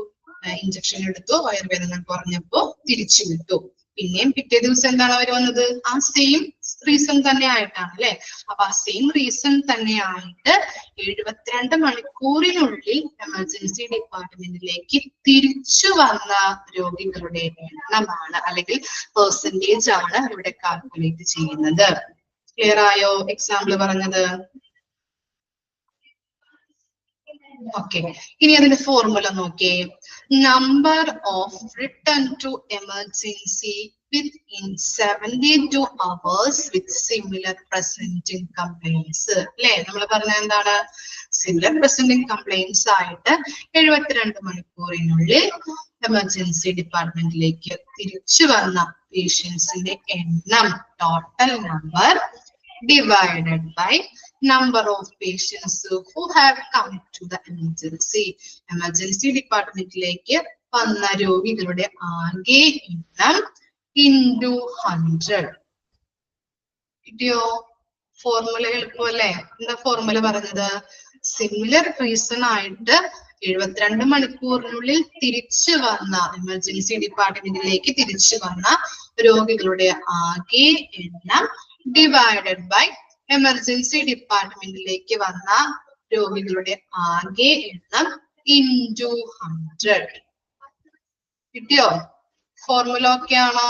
ഇഞ്ചക്ഷൻ എടുത്തു, വയറുവേദന കുറഞ്ഞപ്പോ തിരിച്ചു വിട്ടു. പിന്നെയും പിറ്റേ ദിവസം എന്താണ് അവർ വന്നത്? ആ സെയിം റീസൺ തന്നെ ആയിട്ടാണ് അല്ലെ. അപ്പൊ ആ സെയിം റീസൺ തന്നെ ആയിട്ട് 72 മണിക്കൂറിനുള്ളിൽ എമർജൻസി ഡിപ്പാർട്ട്മെന്റിലേക്ക് തിരിച്ചു വന്ന രോഗികളുടെ എണ്ണമാണ് അല്ലെങ്കിൽ പെർസെന്റേജ് ആണ് ഇവിടെ കാൽക്കുലേറ്റ് ചെയ്യുന്നത്. ക്ലിയർ ആയോ എക്സാമ്പിൾ പറഞ്ഞത്? ഓക്കെ. ഇനി അതിന്റെ ഫോർമുല നോക്കിയേ. Number of return to emergency within 72 hours with similar presenting complaints. അല്ലെ നമ്മൾ പറഞ്ഞ എന്താണ്? സിമിലർ പ്രസന്റിംഗ് കംപ്ലൈൻസ് ആയിട്ട് 72 മണിക്കൂറിനുള്ളിൽ എമർജൻസി ഡിപ്പാർട്ട്മെന്റിലേക്ക് തിരിച്ചു വന്ന പേഷ്യൻസിന്റെ എണ്ണം, total number divided by number of patients who have come to the emergency. Emergency ഡിപ്പാർട്ട്മെന്റിലേക്ക് വന്ന രോഗികളുടെ ആകെ എണ്ണം into 100. കിട്ടിയോ? ഫോർമുല എളുപ്പമല്ലേ? എന്താ ഫോർമുല പറഞ്ഞത്? സിമിലർ റീസൺ ആയിട്ട് 72 മണിക്കൂറിനുള്ളിൽ തിരിച്ചു വന്ന എമർജൻസി ഡിപ്പാർട്ട്മെന്റിലേക്ക് തിരിച്ചു വന്ന രോഗികളുടെ ആകെ എണ്ണം ഡിവൈഡഡ് ബൈ എമർജൻസി ഡിപ്പാർട്ട്മെന്റിലേക്ക് വന്ന രോഗികളുടെ ആകെ എണ്ണം into 100. കിട്ടിയോ? ഫോർമുല ഓക്കെ ആണോ?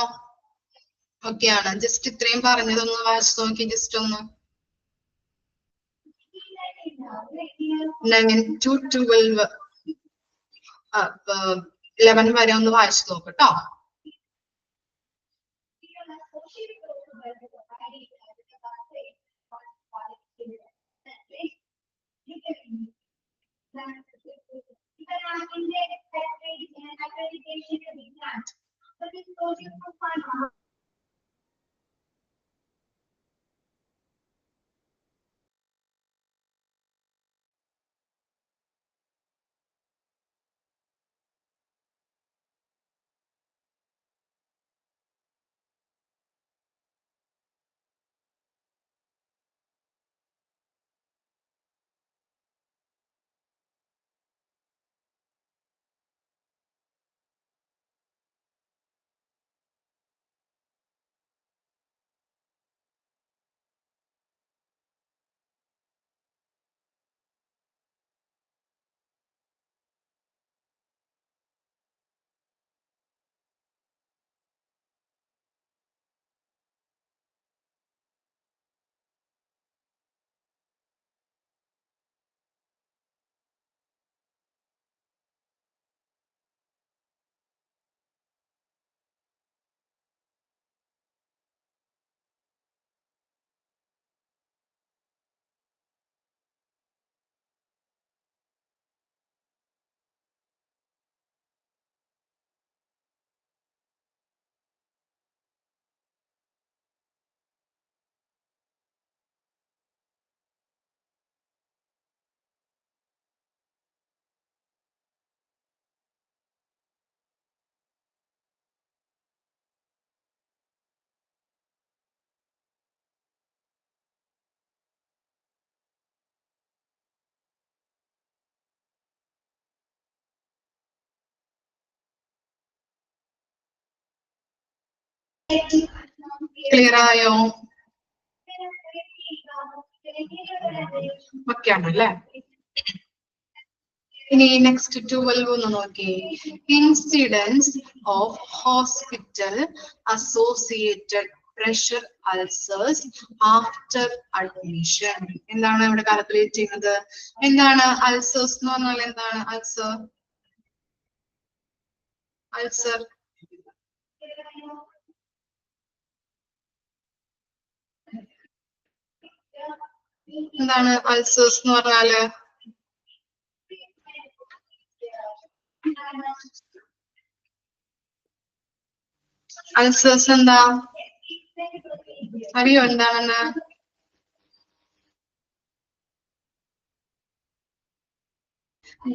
ഓക്കെ ആണ്. ജസ്റ്റ് ഇത്രയും പറഞ്ഞതൊന്ന് വായിച്ചു നോക്കി. ജസ്റ്റ് ഒന്ന് 9 to 12 11 വരെ ഒന്ന് വായിച്ചു നോക്കട്ടോ. ക്ലിയർ ആയോ? ഓക്കെ ആണല്ലേ? ഇനി നെക്സ്റ്റ് 12 ഒന്ന് നോക്കി. Incidents of hospital associated pressure ulcers after admission. എന്താണ് ഇവിടെ കാൽക്കുലേറ്റ് ചെയ്യുന്നത്? എന്താണ് അൾസേഴ്സ് എന്ന് പറഞ്ഞാൽ? എന്താണ് അൾസർ? അൾസർ എന്താണ്? അൾസേഴ്സ് എന്ന് പറഞ്ഞാല് അൾസേഴ്സ് എന്താ അറിയോ? എന്താണെന്ന്?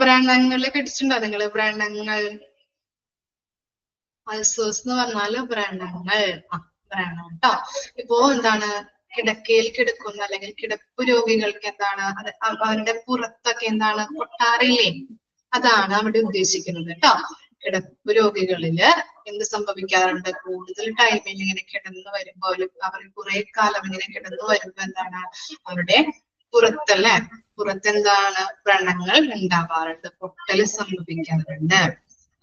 വ്രണങ്ങള് കേട്ടിട്ടുണ്ടോ നിങ്ങള്? വ്രണങ്ങൾ. അൾസേഴ്സ് എന്ന് പറഞ്ഞാല് വ്രണങ്ങൾ. വ്രണം കേട്ടോ. ഇപ്പോ എന്താണ് കിടക്കയിൽ കിടക്കുന്ന അല്ലെങ്കിൽ കിടപ്പ് രോഗികൾക്ക് എന്താണ് അത് അവരുടെ പുറത്തൊക്കെ എന്താണ് പൊട്ടാറില്ലേ? അതാണ് അവിടെ ഉദ്ദേശിക്കുന്നത് കേട്ടോ. കിടപ്പ് രോഗികളില് എന്ത് സംഭവിക്കാറുണ്ട്? കൂടുതൽ ടൈമിൽ ഇങ്ങനെ കിടന്നു വരുമ്പോ അവർ കുറെ കാലം ഇങ്ങനെ കിടന്നു വരുമ്പോ എന്താണ് അവരുടെ പുറത്തല്ലേ, പുറത്തെന്താണ് വ്രണങ്ങൾ ഉണ്ടാവാറുണ്ട്, പൊട്ടൽ സംഭവിക്കാറുണ്ട്.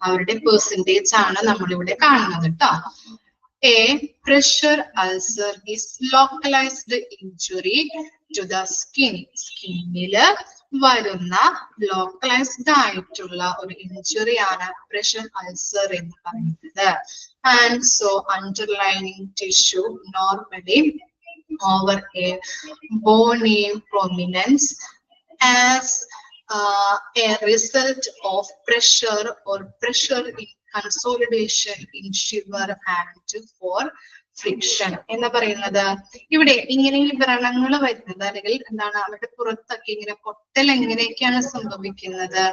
അവരുടെ പെർസെന്റേജ് ആണ് നമ്മളിവിടെ കാണുന്നത് കേട്ടോ. A pressure ulcer is localized injury to the skin. സ്കിന്നില് വരുന്ന ലോക്കലൈസ്ഡ് ആയിട്ടുള്ള ഒരു ഇഞ്ചുറി ആണ് പ്രഷർ അൾസർ എന്ന് പറയുന്നത്. And so underlining tissue normally over a bony prominence as a result of pressure or pressure in consolidation in shiver and for friction എന്ന് പറയുന്നത്. ഇവിടെ ഇങ്ങനെ ഈ വ്രണങ്ങൾ വരുന്നത് അല്ലെങ്കിൽ എന്താണ് അവരുടെ പുറത്തൊക്കെ ഇങ്ങനെ പൊട്ടൽ എങ്ങനെയൊക്കെയാണ് സംഭവിക്കുന്നത്?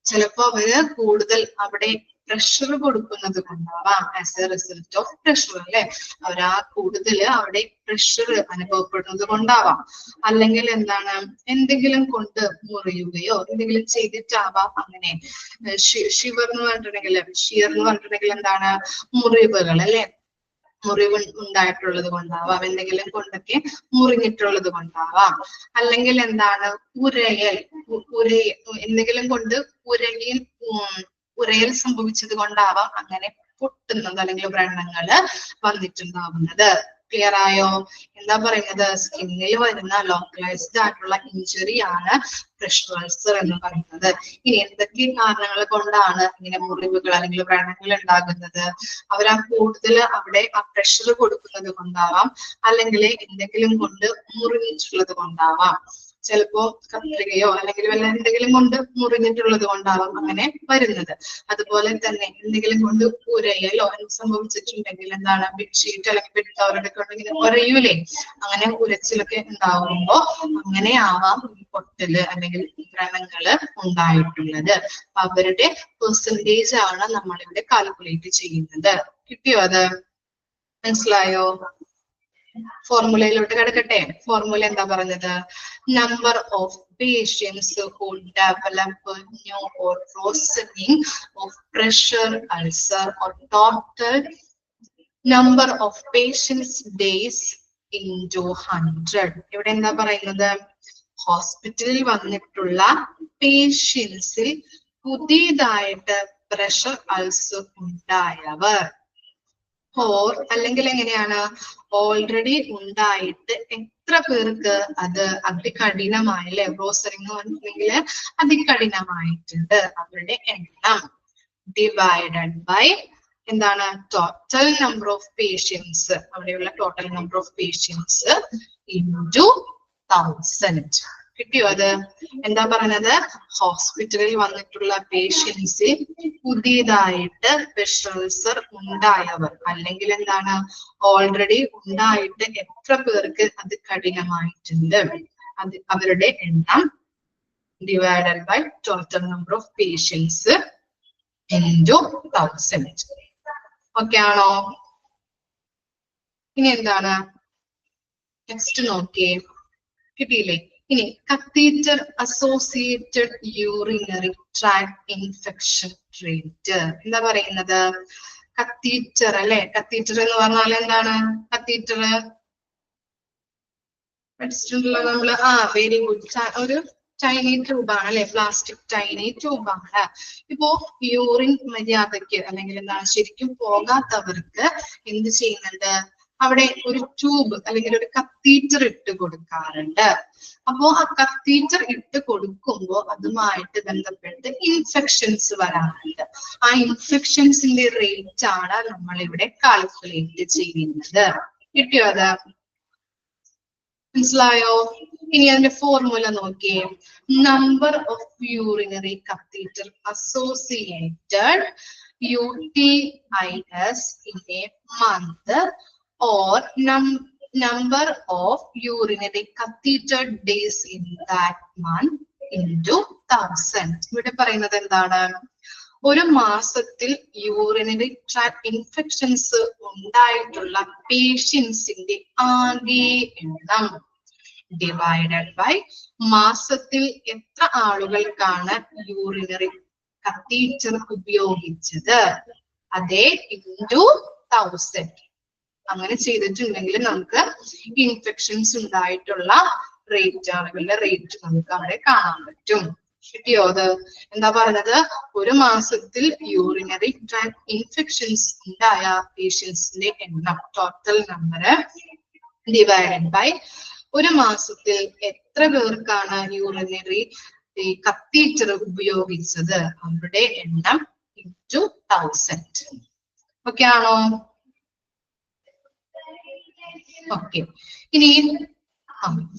ചിലപ്പോ അവര് കൂടുതൽ അവിടെ പ്രഷർ കൊടുക്കുന്നത് കൊണ്ടാവാം. As A result of pressure അല്ലെ, അവർ കൂടുതൽ അവിടെ പ്രഷർ അനുഭവപ്പെടുന്നത് കൊണ്ടാവാം. അല്ലെങ്കിൽ എന്താണ് എന്തെങ്കിലും കൊണ്ട് മുറിയുകയോ എന്തെങ്കിലും ചെയ്തിട്ടാവാം. അങ്ങനെ ഷിവർ എന്ന് പറഞ്ഞിട്ടുണ്ടെങ്കിൽ ഷിയർ എന്ന് പറഞ്ഞിട്ടുണ്ടെങ്കിൽ എന്താണ് മുറിവുകൾ അല്ലെ, മുറിവ് ഉണ്ടായിട്ടുള്ളത് കൊണ്ടാവാം, എന്തെങ്കിലും കൊണ്ടൊക്കെ മുറിഞ്ഞിട്ടുള്ളത് കൊണ്ടാവാം. അല്ലെങ്കിൽ എന്താണ് ഉരയൽ എന്തെങ്കിലും കൊണ്ട് ഉരയൽ സംഭവിച്ചത് കൊണ്ടാവാം അങ്ങനെ പൊട്ടുന്നത് അല്ലെങ്കിൽ വ്രണങ്ങള് വന്നിട്ടുണ്ടാവുന്നത്. ക്ലിയർ ആയോ? എന്താ പറയുന്നത്? സ്കിന്നിൽ വരുന്ന ലോക്കലൈസ്ഡ് ആയിട്ടുള്ള ഇഞ്ചുറി ആണ് പ്രഷർ അൾസർ എന്ന് പറയുന്നത്. ഇനി എന്തൊക്കെ കാരണങ്ങൾ കൊണ്ടാണ് ഇങ്ങനെ മുറിവുകൾ അല്ലെങ്കിൽ വ്രണങ്ങൾ ഉണ്ടാകുന്നത്? അവരാ കൂടുതൽ അവിടെ ആ പ്രഷർ കൊടുക്കുന്നത് കൊണ്ടാവാം, അല്ലെങ്കിൽ എന്തെങ്കിലും കൊണ്ട് മുറിഞ്ഞിട്ടുള്ളത് കൊണ്ടാവാം. ചിലപ്പോ കത്രികയോ അല്ലെങ്കിൽ വല്ല എന്തെങ്കിലും കൊണ്ട് മുറിഞ്ഞിട്ടുള്ളത് കൊണ്ടാവാം അങ്ങനെ വരുന്നത്. അതുപോലെ തന്നെ എന്തെങ്കിലും കൊണ്ട് ഉരയലോ സംഭവിച്ചിട്ടുണ്ടെങ്കിൽ എന്താണ് ബെഡ്ഷീറ്റ് അല്ലെങ്കിൽ ബെഡ് കവറൊക്കെ കൊണ്ട് ഇങ്ങനെ ഉരയൂലേ, അങ്ങനെ ഉരച്ചിലൊക്കെ ഉണ്ടാവുമ്പോ അങ്ങനെ ആവാം ഈ പൊട്ടല് അല്ലെങ്കിൽ വ്രണങ്ങള് ഉണ്ടായിട്ടുള്ളത്. അവരുടെ പെർസെന്റേജ് ആണ് നമ്മളിവിടെ കാൽക്കുലേറ്റ് ചെയ്യുന്നത്. കിട്ടിയോ? അത് മനസ്സിലായോ? ഫോർമുലയിലോട്ട് കിടക്കട്ടെ. ഫോർമുല എന്താ പറഞ്ഞത്? Number of patients who develop new or worsening of pressure ulcer or total number of patients days into 100. ഇവിടെ എന്താ പറയുന്നത്? ഹോസ്പിറ്റലിൽ വന്നിട്ടുള്ള പേഷ്യൻസിൽ പുതിയതായിട്ട് പ്രഷർ അൾസർ ഉണ്ടായവർ ഓർ അല്ലെങ്കിൽ എങ്ങനെയാണ് ഓൾറെഡി ഉണ്ടായിട്ട് എത്ര പേർക്ക് അത് അതികഠിനമായില്ലേ, ബ്രോസറിംഗ് എന്ന് പറഞ്ഞിട്ടുണ്ടെങ്കിൽ അതികഠിനമായിട്ടുണ്ട് അവരുടെ എണ്ണം ഡിവൈഡഡ് ബൈ എന്താണ് ടോട്ടൽ നമ്പർ ഓഫ് പേഷ്യൻസ്, അവിടെയുള്ള total number of patients into 1000. കിട്ടിയോ? അത് എന്താ പറഞ്ഞത്? ഹോസ്പിറ്റലിൽ വന്നിട്ടുള്ള പേഷ്യൻസിൽ പുതിയതായിട്ട് പ്രഷർ അൾസർ ഉണ്ടായവർ അല്ലെങ്കിൽ എന്താണ് ഓൾറെഡി ഉണ്ടായിട്ട് എത്ര പേർക്ക് അത് കഠിനമായിട്ടുണ്ട്, അത് അവരുടെ എണ്ണം divided by total number of patients into 1000. Okay ആണോ? ഇനി എന്താണ് നെക്സ്റ്റ് നോക്കിയേ. കിട്ടിയില്ലേ? ഇനി catheter associated urinary tract infection rate എന്താ പറയുന്നത്? കത്തീറ്റർ അല്ലെ? കത്തീറ്റർ എന്ന് പറഞ്ഞാൽ എന്താണ്? കത്തീറ്റർ പഠിച്ചിട്ടുണ്ടല്ലോ നമ്മള്. Very good. ഒരു ടൈനി ട്യൂബാണ് അല്ലെ? പ്ലാസ്റ്റിക് ടൈനി ട്യൂബാണ്. ഇപ്പോ യൂറിൻ മര്യാദയ്ക്ക് അല്ലെങ്കിൽ എന്താണ് ശരിക്കും പോകാത്തവർക്ക് എന്ത് ചെയ്യുന്നുണ്ട്? അവിടെ ഒരു ട്യൂബ് അല്ലെങ്കിൽ ഒരു കത്തീറ്റർ ഇട്ട് കൊടുക്കാറുണ്ട്. അപ്പോ ആ കത്തീറ്റർ ഇട്ട് കൊടുക്കുമ്പോൾ അതുമായിട്ട് ബന്ധപ്പെട്ട് ഇൻഫെക്ഷൻസ് വരാറുണ്ട്. ആ ഇൻഫെക്ഷൻസിന്റെ റേറ്റ് ആണ് നമ്മൾ ഇവിടെ കാൽക്കുലേറ്റ് ചെയ്യുന്നത്. കിട്ടിയോ അത്? മനസ്സിലായോ? ഇനി അതിന്റെ ഫോർമുല നോക്കിയേ. Number of urinary catheter associated UTIS in a month or number of urinary catheter days in that month into 1000. ഇവിടെ പറയുന്നത് എന്താണ്? ഒരു മാസത്തിൽ യൂറിനറി ട്രാക്ട് ഇൻഫെക്ഷൻസ് ഉണ്ടായിട്ടുള്ള പേഷ്യൻസിന്റെ ആകെ എണ്ണം ഡിവൈഡഡ് ബൈ മാസത്തിൽ എത്ര ആളുകൾക്കാണ് യൂറിനറി കത്തീറ്റർ ഉപയോഗിച്ചത്, അതേ ഇൻറ്റു 1000. അങ്ങനെ ചെയ്തിട്ടുണ്ടെങ്കിൽ നമുക്ക് ഇൻഫെക്ഷൻസ് ഉണ്ടായിട്ടുള്ള റേറ്റ്, ആളുകളുടെ റേറ്റ് നമുക്ക് അവിടെ കാണാൻ പറ്റും. കിട്ടിയോ അത്? എന്താ പറഞ്ഞത്? ഒരു മാസത്തിൽ യൂറിനറി ട്രാക്ട് ഇൻഫെക്ഷൻസ് ഉണ്ടായ പേഷ്യൻസിന്റെ എണ്ണം, ടോട്ടൽ നമ്പർ ഡിവൈഡഡ് ബൈ ഒരു മാസത്തിൽ എത്ര പേർക്കാണ് യൂറിനറി കത്തീറ്റർ ഉപയോഗിച്ചത്, അവരുടെ എണ്ണം ഇൻറ്റു 1000. ഓക്കെ ആണോ? ഓക്കെ. ഇനി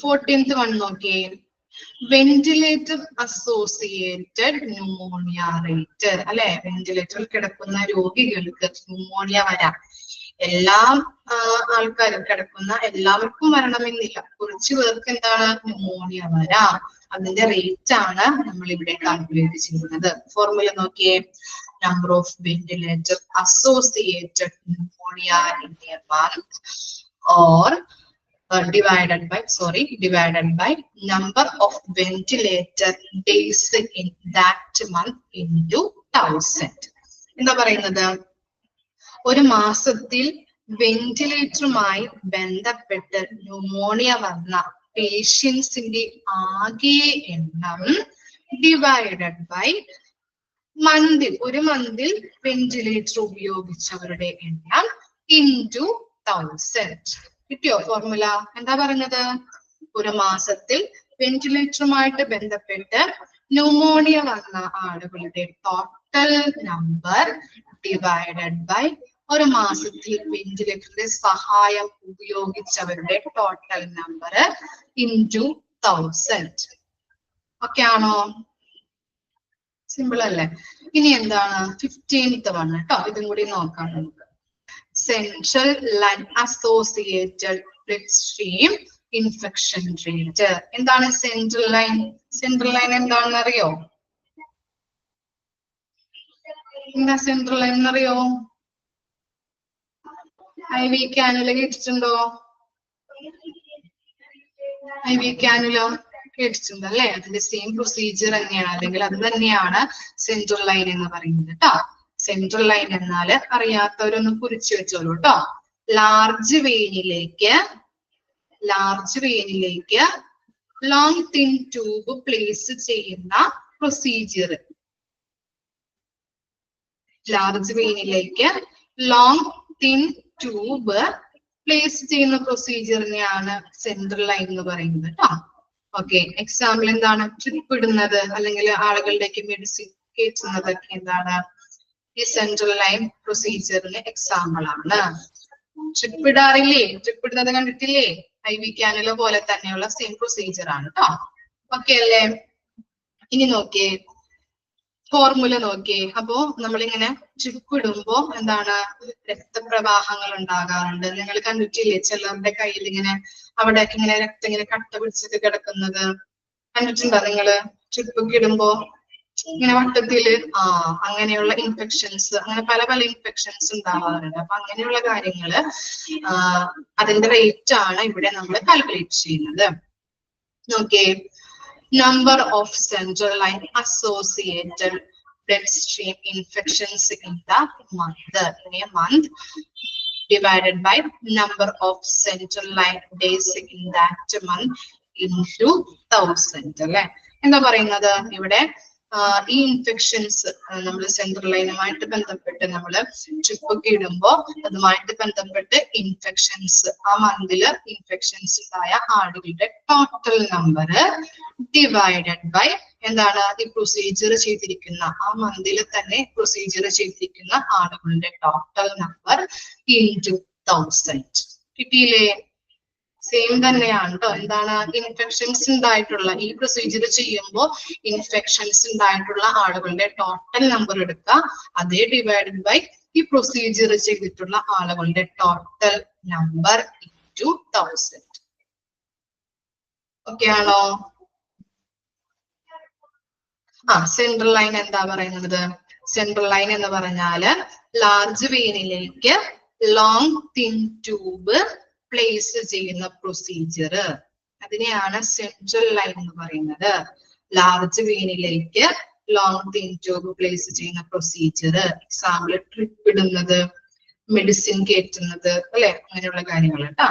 14th വൺ നോക്കിയേ. വെന്റിലേറ്റർ അസോസിയേറ്റഡ് ന്യൂമോണിയ റേറ്റ് അല്ലെ? വെന്റിലേറ്ററിൽ കിടക്കുന്ന രോഗികൾക്ക് ന്യൂമോണിയ വരാം. എല്ലാ ആൾക്കാരും കിടക്കുന്ന എല്ലാവർക്കും വരണമെന്നില്ല. കുറച്ചു പേർക്ക് എന്താണ് ന്യൂമോണിയ വരാം. അതിന്റെ റേറ്റ് ആണ് നമ്മൾ ഇവിടെ കാൽക്കുലേറ്റ് ചെയ്യുന്നത്. ഫോർമുല നോക്കിയേ. Number of ventilator associated pneumonia in A month or divided by number of ventilator days in that month into 1000. എന്താ പറയുന്നത്? ഒരു മാസത്തിൽ വെന്റിലേറ്ററുമായി ബന്ധപ്പെട്ട് ന്യൂമോണിയ വന്ന പേഷ്യൻസിന്റെ ആകെ എണ്ണം ഡിവൈഡഡ് ബൈ മന്തിൽ, ഒരു മന്തിൽ വെന്റിലേറ്റർ ഉപയോഗിച്ചവരുടെ എണ്ണം ഇൻറ്റു 1000. കിട്ടിയോ ഫോർമുല? എന്താ പറഞ്ഞത്? ഒരു മാസത്തിൽ വെന്റിലേറ്ററുമായിട്ട് ബന്ധപ്പെട്ട് ന്യൂമോണിയ വന്ന ആളുകളുടെ ടോട്ടൽ നമ്പർ ഡിവൈഡഡ് ബൈ ഒരു മാസത്തിൽ വെന്റിലേറ്ററിന്റെ സഹായം ഉപയോഗിച്ചവരുടെ ടോട്ടൽ നമ്പർ ഇൻറ്റു 1000. ഓക്കെ ആണോ? സിമ്പിൾ അല്ലേ? ഇനി എന്താണ് 15th വൺ കേട്ടോ, ഇതും കൂടി നോക്കാം നമുക്ക്. Central line associated blood stream infection rate. എന്താണ് സെൻട്രൽ ലൈൻ? സെൻട്രൽ ലൈൻ എന്താണെന്ന് അറിയോ? എന്താ സെൻട്രൽ ലൈൻ എന്നറിയോ? IV കാനുല കേട്ടിട്ടുണ്ടോ? IV കാനുല കേട്ടിട്ടുണ്ട് അല്ലെ? അതിന്റെ സെയിം പ്രൊസീജിയർ തന്നെയാണ്, അല്ലെങ്കിൽ അത് തന്നെയാണ് സെൻട്രൽ ലൈൻ എന്ന് പറയുന്നത് കേട്ടോ. സെൻട്രൽ ലൈൻ എന്നാല് അറിയാത്തവരൊന്ന് കുറിച്ച് വെച്ചോളൂ കേട്ടോ. ലാർജ് വെയിനിലേക്ക് ലോങ് തിൻ ട്യൂബ് പ്ലേസ് ചെയ്യുന്ന പ്രൊസീജിയർ. ലാർജ് വെയിനിലേക്ക് ലോങ് തിൻ ട്യൂബ് പ്ലേസ് ചെയ്യുന്ന പ്രൊസീജിയറിനെയാണ് സെൻട്രൽ ലൈൻ എന്ന് പറയുന്നത് കേട്ടോ. ഓക്കെ, എക്സാമ്പിൾ എന്താണ്? ട്രിപ്പ് ഇടുന്നത് അല്ലെങ്കിൽ ആളുകളുടേക്ക് മെഡിസിൻ കയറ്റുന്നതൊക്കെ എന്താണ്? ഈ സെൻട്രൽ ലൈൻ പ്രൊസീജിയറിന് എക്സാമ്പിൾ ആണ്. ട്രിപ്പ് ഇടാറില്ലേ? ട്രിപ്പ് ഇടുന്നത് കണ്ടിട്ടില്ലേ? IV കാനുല പോലെ തന്നെയുള്ള സെയിം പ്രൊസീജിയർ ആണ് കേട്ടോ. ഓക്കെ അല്ലേ? ഇനി നോക്കിയേ, ഫോർമുല നോക്കിയേ. അപ്പോ നമ്മളിങ്ങനെ ട്രിപ്പ് ഇടുമ്പോ എന്താണ്? രക്തപ്രവാഹങ്ങൾ ഉണ്ടാകാറുണ്ട്. നിങ്ങൾ കണ്ടിട്ടില്ലേ? ചിലരുടെ കയ്യിൽ ഇങ്ങനെ അവിടെ ഇങ്ങനെ രക്തം ഇങ്ങനെ കട്ട പിടിച്ചൊക്കെ കിടക്കുന്നത് കണ്ടിട്ടുണ്ടോ നിങ്ങള്? ട്രിപ്പൊക്കെ ഇടുമ്പോ ഇങ്ങനെ വട്ടത്തില് അങ്ങനെയുള്ള ഇൻഫെക്ഷൻസ്, അങ്ങനെ പല പല ഇൻഫെക്ഷൻസ് ഉണ്ടാവാറുണ്ട്. അപ്പൊ അങ്ങനെയുള്ള കാര്യങ്ങള് അതിന്റെ റേറ്റ് ആണ് ഇവിടെ നമ്മൾ കാൽക്കുലേറ്റ് ചെയ്യുന്നത്. നോക്കിയേ, number of central line associated bloodstream infections in the month. In a month, divided by number of central line days in that month into 1000 അല്ലെ. എന്താ പറയുന്നത് ഇവിടെ ഈ ഇൻഫെക്ഷൻസ് നമ്മൾ സെൻട്രൽ ലൈനുമായിട്ട് ബന്ധപ്പെട്ട് നമ്മൾ ട്രിപ്പൊക്കെ ഇടുമ്പോൾ അതുമായിട്ട് ബന്ധപ്പെട്ട് ഇൻഫെക്ഷൻസ് ആ മന്തില് ഇൻഫെക്ഷൻസ് ഉണ്ടായ ആളുകളുടെ ടോട്ടൽ നമ്പർ ഡിവൈഡഡ് ബൈ എന്താണ് ഈ പ്രൊസീജിയർ ചെയ്തിരിക്കുന്ന ആ മന്തിൽ തന്നെ പ്രൊസീജിയർ ചെയ്തിരിക്കുന്ന ആളുകളുടെ ടോട്ടൽ നമ്പർ ഇൻറ്റു 1000. കിട്ടിയില്ലേ? സെയിം തന്നെയാണ് കേട്ടോ. എന്താണ് ഇൻഫെക്ഷൻസ് ഉണ്ടായിട്ടുള്ള ഈ പ്രൊസീജിയർ ചെയ്യുമ്പോൾ ഇൻഫെക്ഷൻസ് ഉണ്ടായിട്ടുള്ള ആളുകളുടെ ടോട്ടൽ നമ്പർ എടുക്കുക, അതേ ഡിവൈഡഡ് ബൈ ഈ പ്രൊസീജിയർ ചെയ്തിട്ടുള്ള ആളുകളുടെ ടോട്ടൽ നമ്പർ ഇൻറ്റു 1000. ഓക്കെ ആണോ? സെൻട്രൽ ലൈൻ എന്താ പറയുന്നത്? സെൻട്രൽ ലൈൻ എന്ന് പറഞ്ഞാല് ലാർജ് വെയിനിലേക്ക് ലോങ് തിൻ ട്യൂബ് പ്ലേസ് ചെയ്യുന്ന പ്രൊസീജിയർ, അതിനെയാണ് സെൻട്രൽ ലൈൻ എന്ന് പറയുന്നത്. ലാർജ് വെയിനിലേക്ക് ലോങ് തിൻ ട്യൂബ് പ്ലേസ് ചെയ്യുന്ന പ്രൊസീജിയർ, എക്സാമ്പിൾ ട്രിപ്പ് ഇടുന്നത്, മെഡിസിൻ കയറ്റുന്നത് അല്ലെ, അങ്ങനെയുള്ള കാര്യങ്ങൾ കേട്ടാ.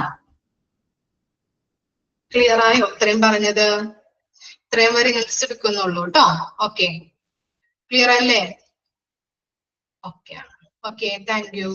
ക്ലിയർ ആയോ? ഇത്രയും പറഞ്ഞത് ഇത്രയും വരെ നെക്സ്റ്റ് എടുക്കുന്നുള്ളൂ കേട്ടോ. ഓക്കെ, ക്ലിയർ അല്ലേ? Okay, thank you.